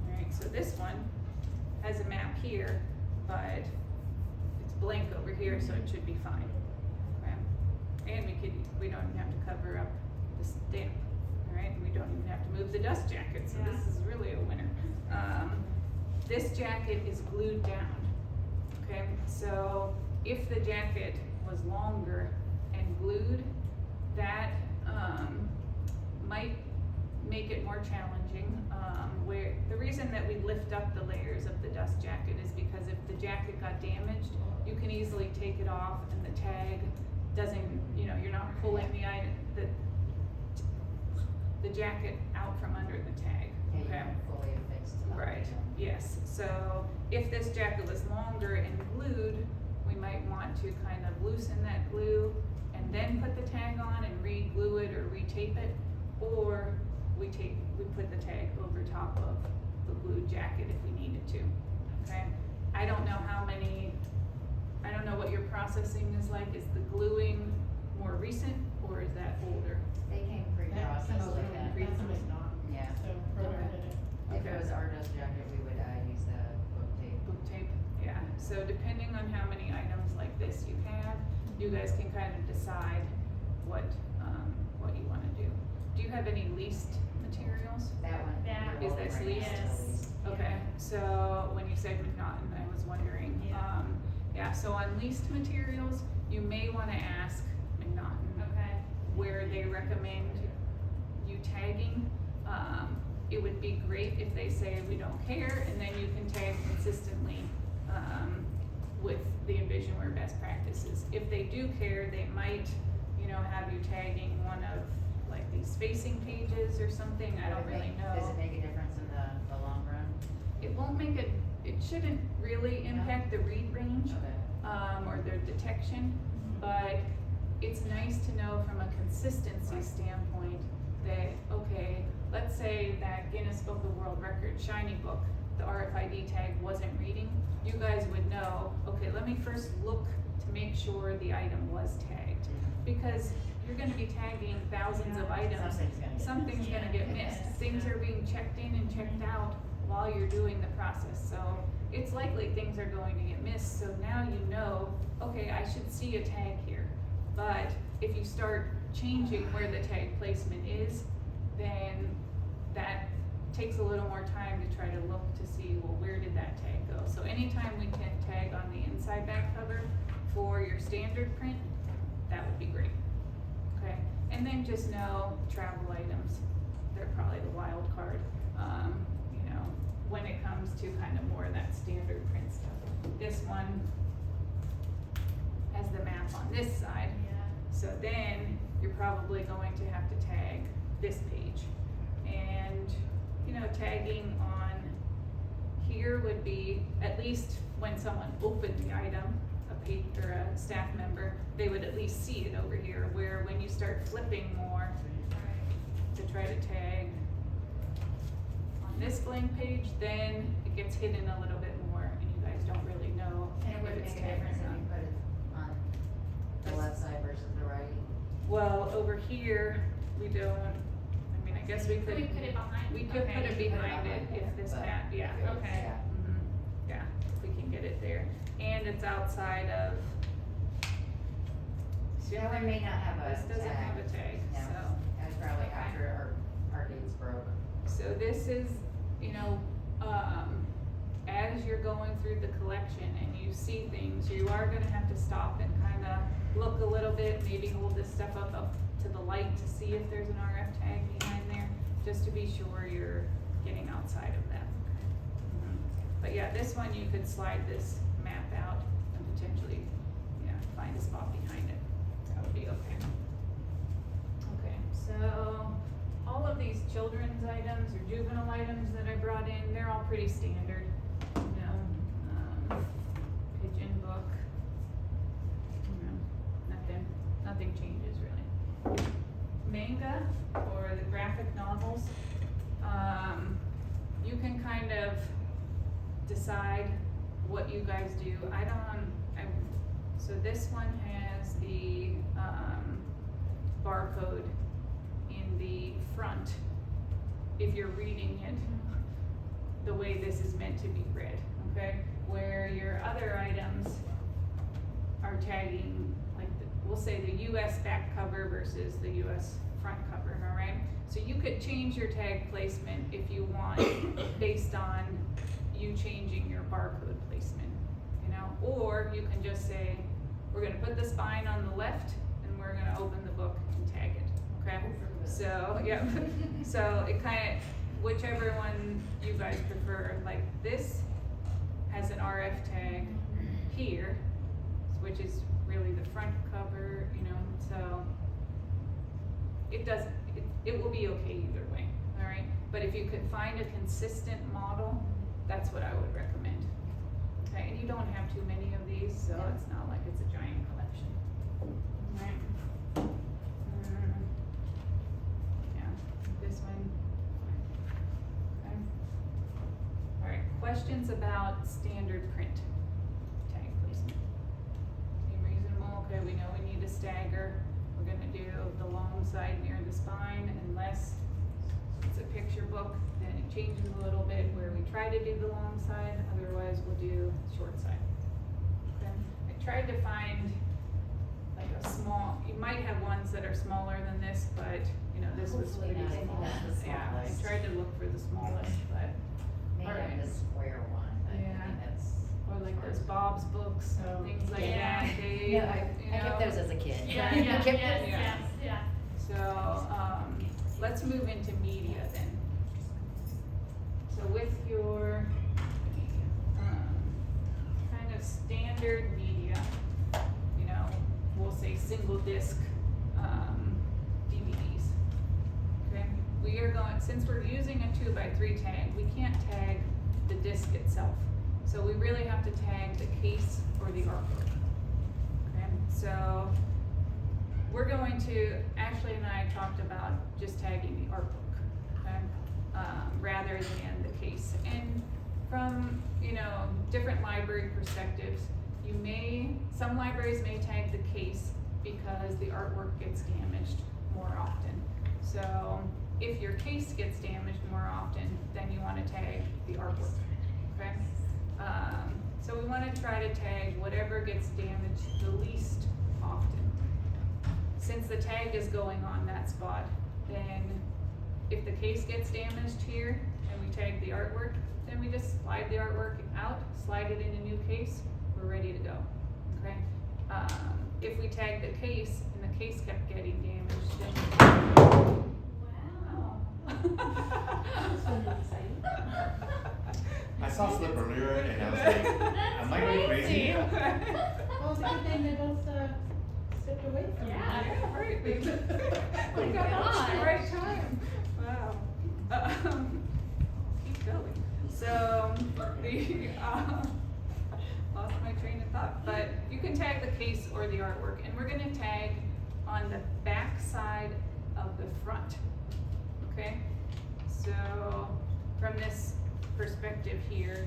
Alright, so this one has a map here, but it's blank over here, so it should be fine. Okay. And we don't even have to cover up the stamp, alright? We don't even have to move the dust jacket, so this is really a winner. This jacket is glued down, okay? So if the jacket was longer and glued, that might make it more challenging. Where the reason that we lift up the layers of the dust jacket is because if the jacket got damaged, you can easily take it off and the tag doesn't, you know, you're not pulling the item, the jacket out from under the tag, Yeah, you okay? don't fully affixed to the Right, item. yes, so if this jacket was longer and glued, we might want to kind of loosen that glue and then put the tag on and re-glue it or re-tape it, or we put the tag over top of the glued jacket if we needed to, okay? I don't know what your processing is like. Is the gluing more recent or is that older? They came That's pre-processed some like that. that's some is not, Yeah. so prohibited. If Okay. it was our dust jacket, we would, use the book tape. Book tape, yeah, so depending on how many items like this you have, you guys can kind of decide what you wanna do. Do you have any leased materials? That one. That we're is rolling this right now leased? to Yes. lease. Okay, so when you said McNaughton, I was wondering, yeah, so on leased materials, you may wanna ask McNaughton Okay. where they recommend you tagging. It would be great if they say we don't care, and then you can tag consistently, with the Envisionware best practices. If they do care, they might, you know, have you tagging one of like these facing pages or something, I don't really know. Does it make a difference in the long run? It won't make it shouldn't really impact the read range, Okay. or their detection, but it's nice to know from a consistency standpoint that, okay, let's say that Guinness Book of World Records shiny book, the RFID tag wasn't reading, you guys would know, okay, let me first look to make sure the item was tagged. Because you're gonna be tagging thousands of items, something's gonna get missed. Things are being checked in and checked out while you're doing the process, so it's likely things are going to get missed, so now you know, okay, I should see a tag here. But if you start changing where the tag placement is, then that takes a little more time to try to look to see, well, where did that tag go? So anytime we can tag on the inside back cover for your standard print, that would be great, okay? And then just know travel items, they're probably the wild card, you know, when it comes to kind of more of that standard print stuff. This one has the map on this side, so then you're probably going to have to tag this page. And, you know, tagging on here would be, at least when someone opened the item, or a staff member, they would at least see it over here, where when you start flipping more to try to tag on this blank page, then it gets hidden a little bit more and you guys don't really know And it if would it's make a tagged difference or if you not. put it on the left side versus the right. Well, over here, we don't, I mean, I guess we could. Could we put it behind? We could Okay. put it behind it Yeah, if this but- map, yeah. Okay. Yeah. Mhm. Yeah, if we can get it there. And it's outside of. See, That one may not have a This doesn't tag. have a tag, No. so. That's probably Okay. after our dates broke. So this is, you know, as you're going through the collection and you see things, you are gonna have to stop and kinda look a little bit, maybe hold this stuff up to the light to see if there's an RF tag behind there, just to be sure you're getting outside of that. But yeah, this one, you could slide this map out and potentially, yeah, find a spot behind it. That would be okay. Okay, so all of these children's items or juvenile items that I brought in, they're all pretty standard. You know, pigeon book, you know, nothing changes really. Manga or the graphic novels, decide what you guys do. So this one has the, barcode in the front, if you're reading it the way this is meant to be read, okay? Where your other items are tagging, like, we'll say the US back cover versus the US front cover, all right? So you could change your tag placement if you want, based on you changing your barcode placement, you know? Or you can just say, we're gonna put the spine on the left, and we're gonna open the book and tag it, okay? So, yeah, so it kinda, whichever one you guys prefer, like this has an RF tag here, which is really the front cover, you know, so it will be okay either way, all right? But if you could find a consistent model, that's what I would recommend. Okay, and you don't have too many of these, so it's not like it's a giant collection. Right? Yeah, this one. Okay. All right, questions about standard print tag placement? Seem reasonable? Okay, we know we need a stagger. We're gonna do the long side near the spine, unless it's a picture book, then it changes a little bit where we try to do the long side, otherwise we'll do short side. Okay. I tried to find like a small, you might have ones that are smaller than this, but you know, this was Hopefully pretty not. I think small. that's the Yeah, I smallest. tried to look for the smallest, but, Maybe Alright. the square one, but I Yeah. think that's. or like those Bob's books, Oh, things like yeah. that, they, Yeah, you I know. kept those as a kid. Yeah, Right. yeah, I kept yes, those- yes, yeah. So, let's move into media then. So with your, kind of standard media, you know, we'll say single disc, DVDs. Okay, we are going, since we're using a 2x3 tag, we can't tag the disc itself. So we really have to tag the case or the artwork. Okay, so we're going to, Ashley and I talked about just tagging the artwork, okay? Rather than the case. And from, you know, different library perspectives, some libraries may tag the case because the artwork gets damaged more often. So if your case gets damaged more often, then you wanna tag the artwork, okay? So we wanna try to tag whatever gets damaged the least often. Since the tag is going on that spot, then if the case gets damaged here and we tag the artwork, then we just slide the artwork out, slide it in a new case, we're ready to go, okay? If we tag the case and the case kept getting damaged, then. Wow. That's really exciting. I saw Slip earlier and I was like, am I going crazy? Well, it's a good thing they both, stepped away from it. Yeah. Yeah, right, we Oh got my out at the gosh. right time. Wow. Keep going. So, lost my train of thought, but you can tag the case or the artwork, and we're gonna tag on the back side of the front, okay? So, from this perspective here,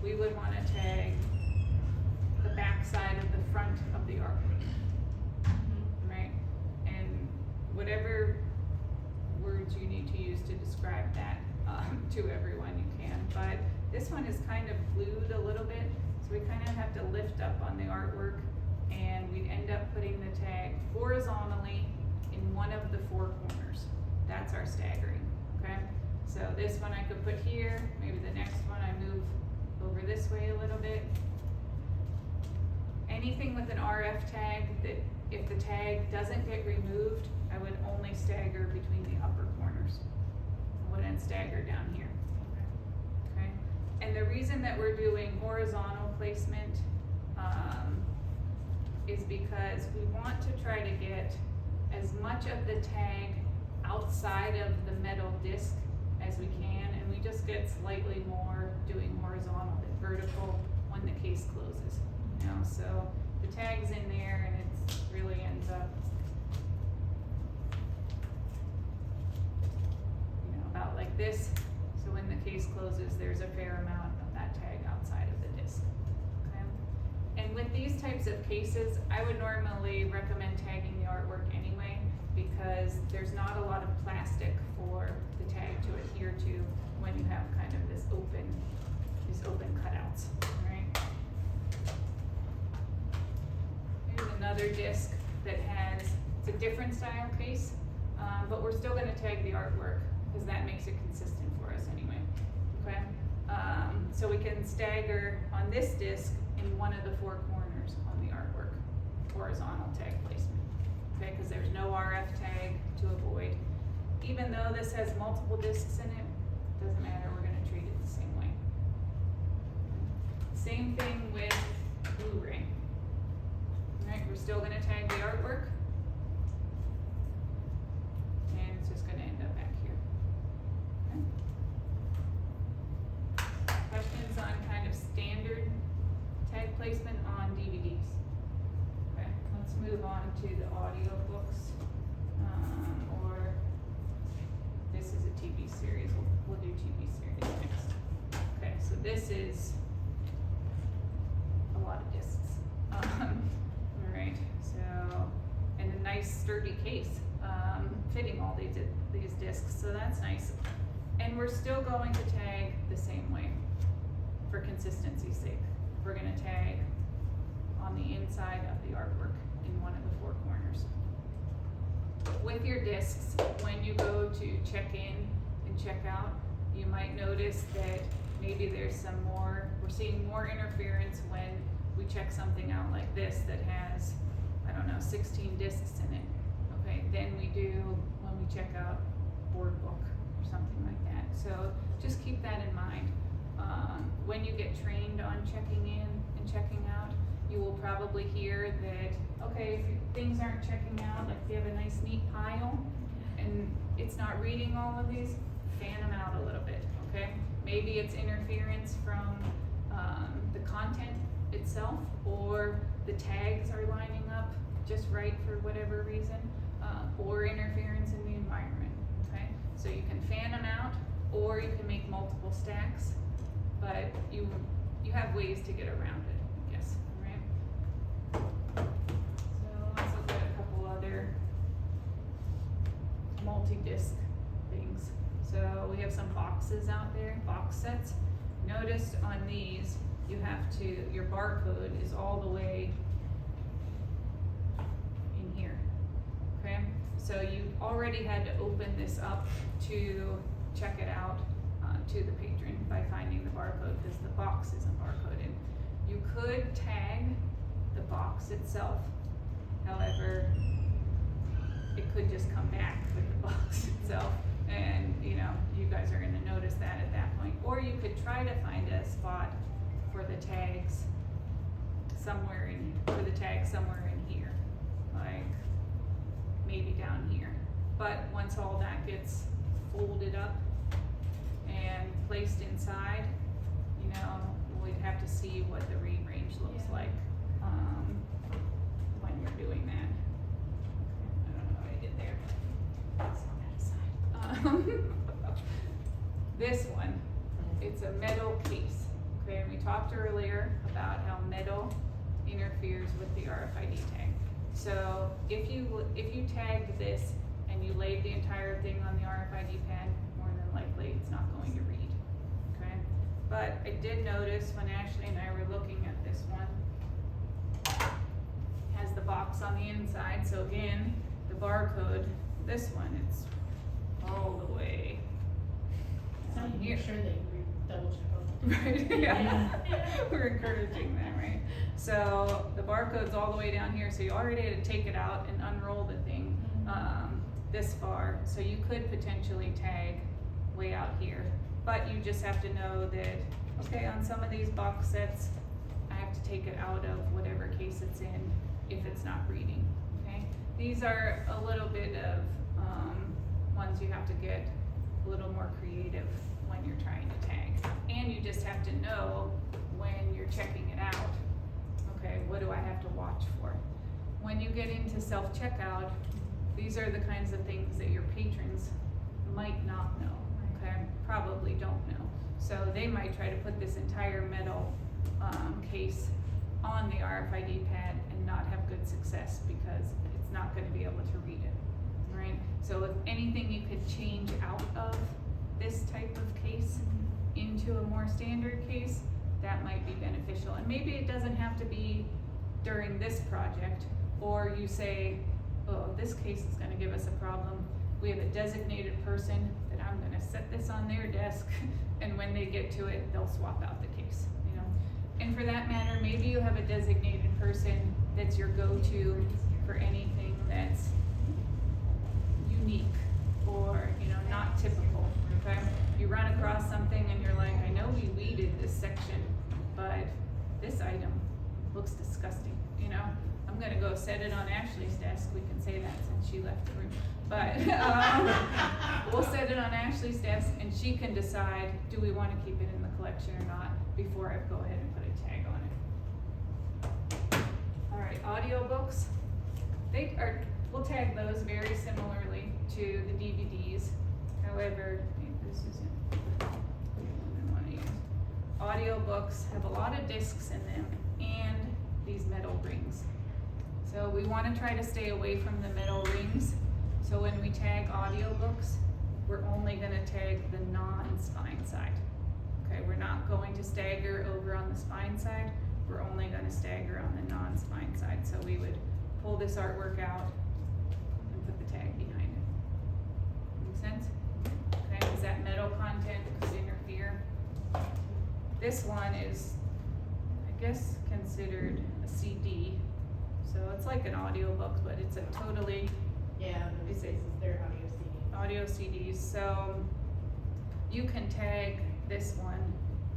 we would wanna tag the back side of the front of the artwork. Right, and whatever words you need to use to describe that, to everyone you can, but this one is kind of glued a little bit, so we kind of have to lift up on the artwork, and we'd end up putting the tag horizontally in one of the four corners. That's our staggering, okay? So this one I could put here, maybe the next one I move over this way a little bit. Anything with an RF tag that if the tag doesn't get removed, I would only stagger between the upper corners. I wouldn't stagger down here. Okay? And the reason that we're doing horizontal placement is because we want to try to get as much of the tag outside of the metal disc as we can, and we just get slightly more doing horizontal than vertical when the case closes. You know, so the tag's in there and it really ends up, you know, about like this. So when the case closes, there's a fair amount of that tag outside of the disc, okay? And with these types of cases, I would normally recommend tagging the artwork anyway, because there's not a lot of plastic for the tag to adhere to when you have kind of these open cutouts, alright? Here's another disc that has, it's a different style case, but we're still gonna tag the artwork, because that makes it consistent for us anyway, okay? So we can stagger on this disc in one of the four corners on the artwork, horizontal tag placement, okay? Because there's no RF tag to avoid. Even though this has multiple discs in it, doesn't matter, we're gonna treat it the same way. Same thing with Blu-ray. Alright, we're still gonna tag the artwork. And it's just gonna end up back here. Okay. Questions on kind of standard tag placement on DVDs? Okay, let's move on to the audio books. Or this is a TV series, we'll do TV series next. Okay, so this is a lot of discs. Alright, so, and a nice sturdy case, fitting all these discs, so that's nice. And we're still going to tag the same way, for consistency's sake. We're gonna tag on the inside of the artwork in one of the four corners. With your discs, when you go to check in and check out, you might notice that maybe there's some more, we're seeing more interference when we check something out like this that has, I don't know, 16 discs in it, okay, than we do when we check out board book or something like that. So just keep that in mind. When you get trained on checking in and checking out, you will probably hear that, okay, if things aren't checking out, like if you have a nice neat pile and it's not reading all of these, fan them out a little bit, okay? Maybe it's interference from the content itself, or the tags are lining up just right for whatever reason, or interference in the environment, okay? So you can fan them out, or you can make multiple stacks, but you have ways to get around it, I guess, right? So let's look at a couple other multi-disc things. So we have some boxes out there, box sets. Notice on these, you have to, your barcode is all the way in here, okay? So you already had to open this up to check it out to the patron by finding the barcode, because the box isn't barcoded. You could tag the box itself, however, it could just come back with the box itself, and you know, you guys are gonna notice that at that point. Or you could try to find a spot for the tags somewhere in here, like maybe down here. But once all that gets folded up and placed inside, you know, we'd have to see what the read range looks like when you're doing that. I don't know what I did there, but it's on that side. This one, it's a metal case, okay, and we talked earlier about how metal interferes with the RFID tag. So if you tagged this and you laid the entire thing on the RFID pad, more than likely it's not going to read, okay? But I did notice when Ashley and I were looking at this one, has the box on the inside, so again, the barcode, this one, it's all the way So down you here. make sure that you double check on them. Right, yeah, we're encouraging that, right? So the barcode's all the way down here, so you already had to take it out and unroll the thing, this far, so you could potentially tag way out here. But you just have to know that, okay, on some of these box sets, I have to take it out of whatever case it's in if it's not reading, okay? These are a little bit of, ones you have to get a little more creative when you're trying to tag. And you just have to know when you're checking it out, okay, what do I have to watch for? When you get into self-checkout, these are the kinds of things that your patrons might not know, okay, probably don't know. So they might try to put this entire metal, case on the RFID pad and not have good success because it's not gonna be able to read it, right? So if anything you could change out of this type of case into a more standard case, that might be beneficial. And maybe it doesn't have to be during this project, or you say, oh, this case is gonna give us a problem. We have a designated person that I'm gonna set this on their desk, and when they get to it, they'll swap out the case, you know? And for that matter, maybe you have a designated person that's your go-to for anything that's unique or, you know, not typical, okay? You run across something and you're like, I know we weeded this section, but this item looks disgusting, you know? I'm gonna go set it on Ashley's desk, we can say that since she left the room. But, we'll set it on Ashley's desk and she can decide, do we wanna keep it in the collection or not, before I go ahead and put a tag on it. Alright, audiobooks, we'll tag those very similarly to the DVDs. However, this isn't what I wanna use. Audiobooks have a lot of discs in them and these metal rings. So we wanna try to stay away from the metal rings. So when we tag audiobooks, we're only gonna tag the non-spine side. Okay, we're not going to stagger over on the spine side, we're only gonna stagger on the non-spine side. So we would pull this artwork out and put the tag behind it. Make sense? Okay, because that metal content could interfere. This one is, I guess, considered a CD. So it's like an audiobook, but it's a totally Yeah, Is it- their audio CD. audio CDs. So you can tag this one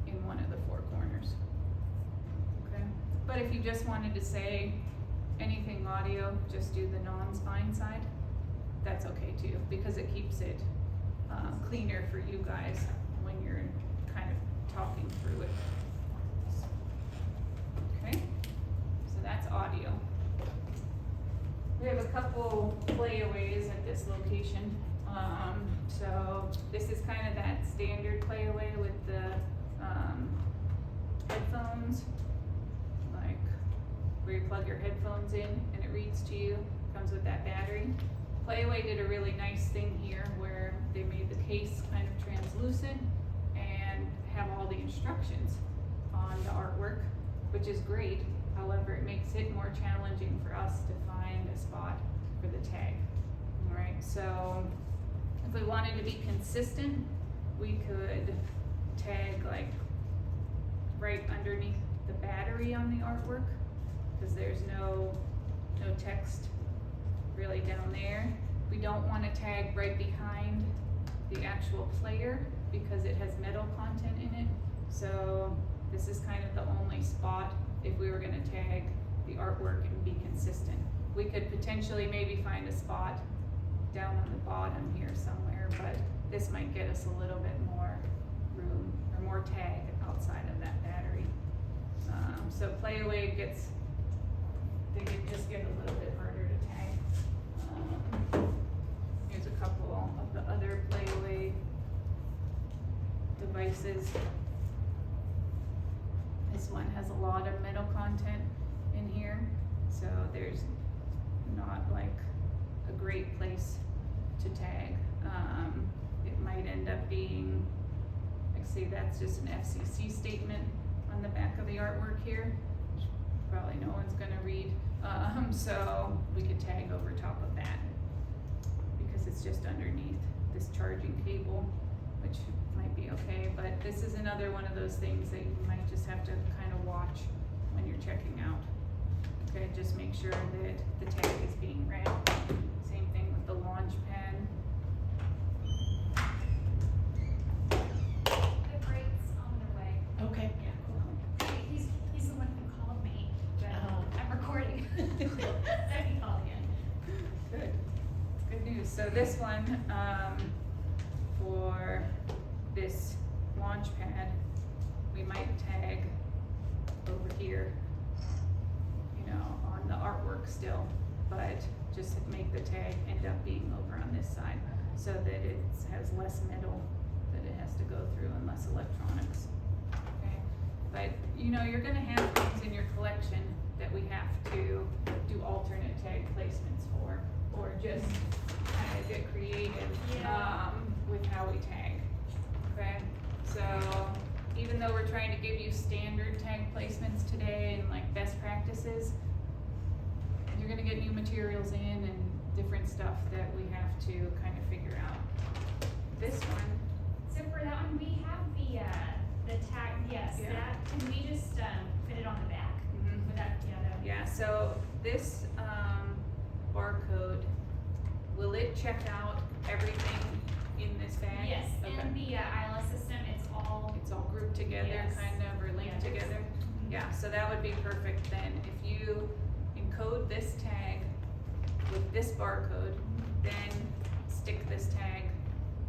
in one of the four corners. Okay, but if you just wanted to say anything audio, just do the non-spine side. That's okay too, because it keeps it cleaner for you guys when you're kind of talking through it. Okay, so that's audio. We have a couple playaways at this location. So this is kind of that standard playaway with the headphones, like where you plug your headphones in and it reads to you, comes with that battery. Playaway did a really nice thing here where they made the case kind of translucent and have all the instructions on the artwork, which is great. However, it makes it more challenging for us to find a spot for the tag. Alright, so if we wanted to be consistent, we could tag like right underneath the battery on the artwork, because there's no text really down there. We don't want to tag right behind the actual player because it has metal content in it. So this is kind of the only spot if we were gonna tag the artwork and be consistent. We could potentially maybe find a spot down on the bottom here somewhere, but this might get us a little bit more room or more tag outside of that battery. So playaway just get a little bit harder to tag. Here's a couple of the other playaway devices. This one has a lot of metal content in here, so there's not like a great place to tag. It might end up being, like say that's just an FCC statement on the back of the artwork here, which probably no one's gonna read. So we could tag over top of that because it's just underneath this charging cable, which might be okay, but this is another one of those things that you might just have to kind of watch when you're checking out. Okay, just make sure that the tag is being read. Same thing with the launch pad. The break's on their way. Okay. Yeah. He's the one who called me, but I'm recording. So he called again. Good, it's good news. So this one, for this launch pad, we might tag over here, you know, on the artwork still, but just make the tag end up being over on this side so that it has less metal that it has to go through and less electronics. you know, you're gonna have things in your collection that we have to do alternate tag placements for, or just kind of get creative, Yeah. with how we tag, okay? So, even though we're trying to give you standard tag placements today and like best practices, you're gonna get new materials in and different stuff that we have to kind of figure out. This one, So for that one, we have the tag, yes, Yeah. that, can we just, fit it on the back? mhm. Would that, yeah, that would. Yeah, so this, barcode, will it check out everything in this bag? Yes, Okay. in the ILS system, it's all, It's all grouped together, Yes. kind of, or linked Yes. together? Yeah, so that would be perfect then, if you encode this tag with this barcode, then stick this tag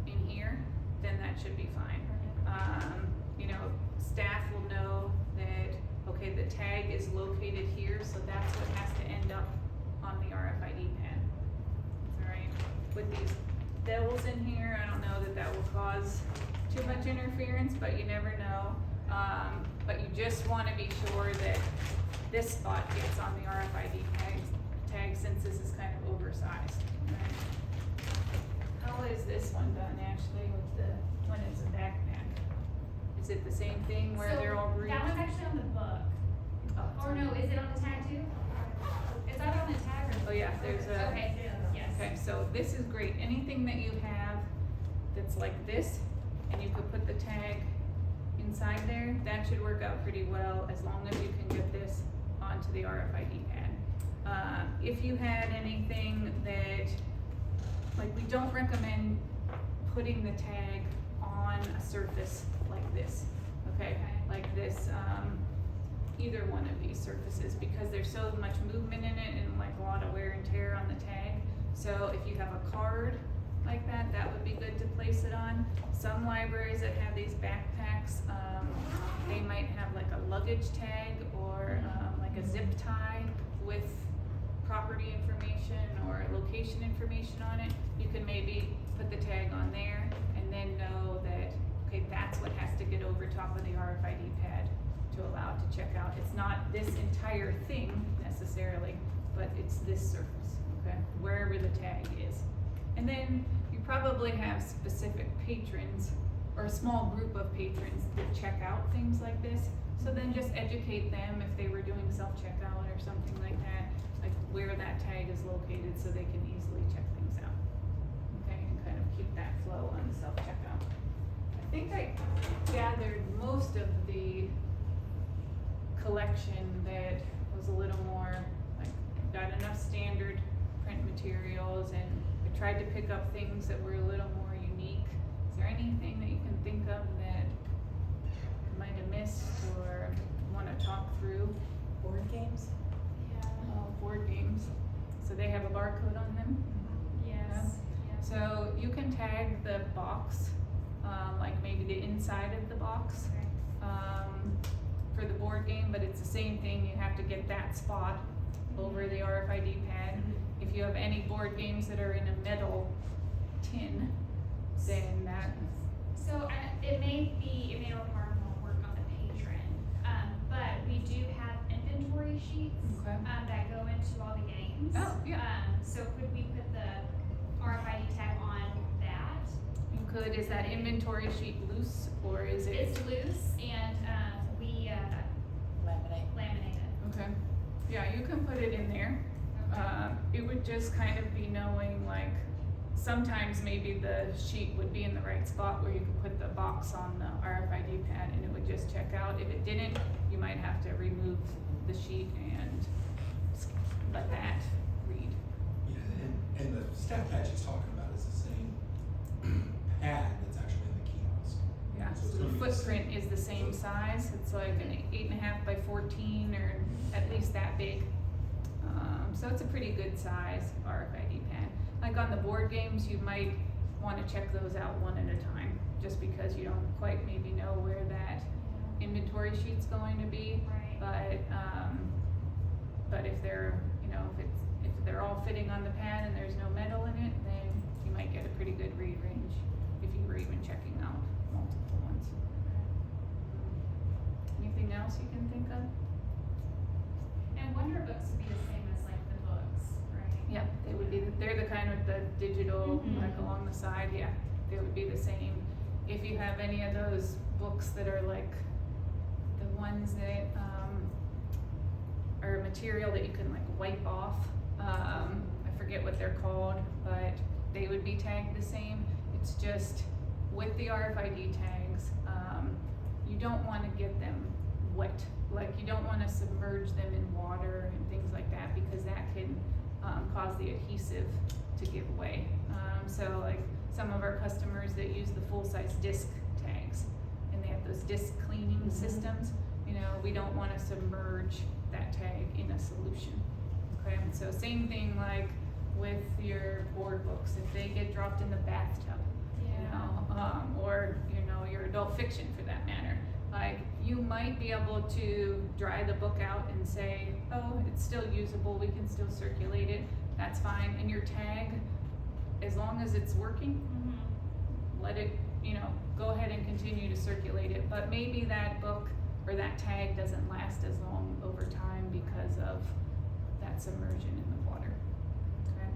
in here, then that should be fine. You know, staff will know that, okay, the tag is located here, so that's what has to end up on the RFID pad. Alright, with these bells in here, I don't know that that will cause too much interference, but you never know. But you just wanna be sure that this spot gets on the RFID tag since this is kind of oversized. Right? How is this one done, Ashley, with the, when it's a backpack? Is it the same thing where So, they're all grouped? that one's actually on the book. Oh, it's Or on- no, is it on the tag too? Is that on the tag or? Oh, yeah, there's a- Okay, yes. Okay, so this is great, anything that you have that's like this, and you could put the tag inside there, that should work out pretty well, as long as you can get this onto the RFID pad. If you had anything that, like, we don't recommend putting the tag on a surface like this, okay? Okay. Like this, either one of these surfaces, because there's so much movement in it and like a lot of wear and tear on the tag. So if you have a card like that, that would be good to place it on. Some libraries that have these backpacks, they might have like a luggage tag or like a zip tie with property information or location information on it. You can maybe put the tag on there and then know that, okay, that's what has to get over top of the RFID pad to allow it to check out. It's not this entire thing necessarily, but it's this surface, okay, wherever the tag is. And then you probably have specific patrons or a small group of patrons that check out things like this. So then just educate them if they were doing self-checkout or something like that, like where that tag is located so they can easily check things out. Okay, and kind of keep that flow on the self-checkout. I think I gathered most of the collection that was a little more, like, got enough standard print materials, and I tried to pick up things that were a little more unique. Is there anything that you can think of that I might have missed or wanna talk through? Board games? Yeah, Board games, so they have a barcode on them? yes, yes. So you can tag the box, like maybe the inside of the box, Okay. for the board game, but it's the same thing, you have to get that spot over the RFID pad. If you have any board games that are in a metal tin, then that, So, it may require more work on the patron, but we do have inventory sheets, okay. that go into all the games. Oh, yeah. So could we put the RFID tag on that? You could, is that inventory sheet loose, or is it? It's loose and, we, Laminate. laminate it. Okay, yeah, you can put it in there. It would just kind of be knowing, like, sometimes maybe the sheet would be in the right spot where you could put the box on the RFID pad and it would just check out. If it didn't, you might have to remove the sheet and let that read. Yeah, and the staff patch he's talking about is the same pad that's actually in the kiosk. Yeah, So it's so the gonna be the footprint same. is the same size, it's like an 8.5 by 14 or at least that big. So it's a pretty good size RFID pad. Like on the board games, you might wanna check those out one at a time, just because you don't quite maybe know where that inventory sheet's going to be. Right. But if they're, you know, if they're all fitting on the pad and there's no metal in it, then you might get a pretty good read range if you were even checking out multiple ones. Anything else you can think books would be the same as like the books, right? Yep, they would be, they're the kind with the digital, Mhm. like along the side, yeah, they would be the same. If you have any of those books that are like the ones that, are material that you can like wipe off, I forget what they're called, but they would be tagged the same. It's just with the RFID tags, you don't wanna get them wet. Like you don't wanna submerge them in water and things like that because that can cause the adhesive to give away. So like some of our customers that use the full-size disc tags and they have those disc cleaning systems, you know, we don't wanna submerge that tag in a solution. Okay, so same thing like with your board books, if they get dropped in the bathtub, you know, or, you know, your adult fiction for that matter. Like, you might be able to dry the book out and say, oh, it's still usable, we can still circulate it, that's fine. And your tag, as long as it's working, let it, you know, go ahead and continue to circulate it. But maybe that book or that tag doesn't last as long over time because of that submersion in the water. Okay.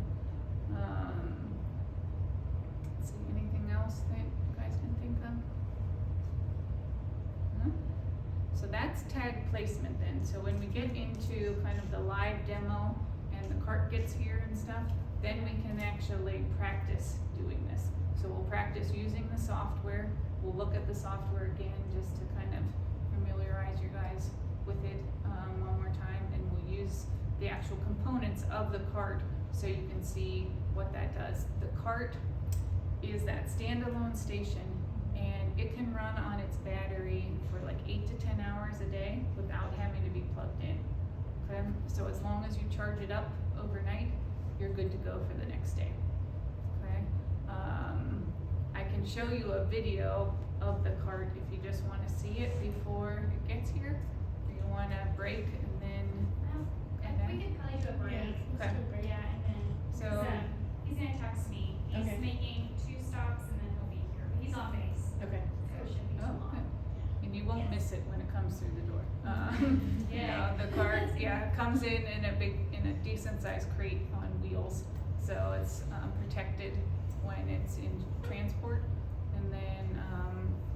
Let's see, anything else that you guys can think of? No? So that's tag placement then. So when we get into kind of the live demo and the cart gets here and stuff, then we can actually practice doing this. So we'll practice using the software. We'll look at the software again just to kind of familiarize you guys with it one more time, and we'll use the actual components of the cart so you can see what that does. The cart is that standalone station, and it can run on its battery for like 8 to 10 hours a day without having to be plugged in. Okay, so as long as you charge it up overnight, you're good to go for the next day. Okay, I can show you a video of the cart if you just want to see it before it gets here. Or you want to break and then. We could probably do a break. Okay. Yeah, and then, So- he's gonna text me, he's Okay. making 2 stops and then he'll be here, but he's on base, Okay. so it shouldn't be too Oh, long. okay. And you won't Yes. miss it when it comes through the door. You Yeah. know, the cart, yeah, it comes in a decent sized crate on wheels. So it's protected when it's in transport. And then,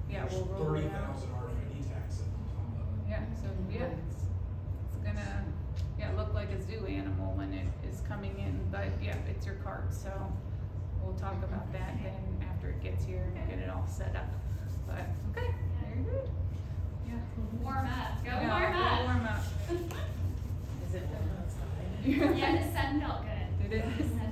yeah, we'll roll it out. 30,000 RFID tags sitting on top of it. Yeah, so yeah, it's gonna, look like a zoo animal when it is coming in, but yeah, it's your cart, so we'll talk about that then after it gets here and get it all set up. But, okay, very good. Yeah. Warm up, go Yeah, warm go up. warm up. Is it warm outside? Yeah, the sun felt good. Did it? The sun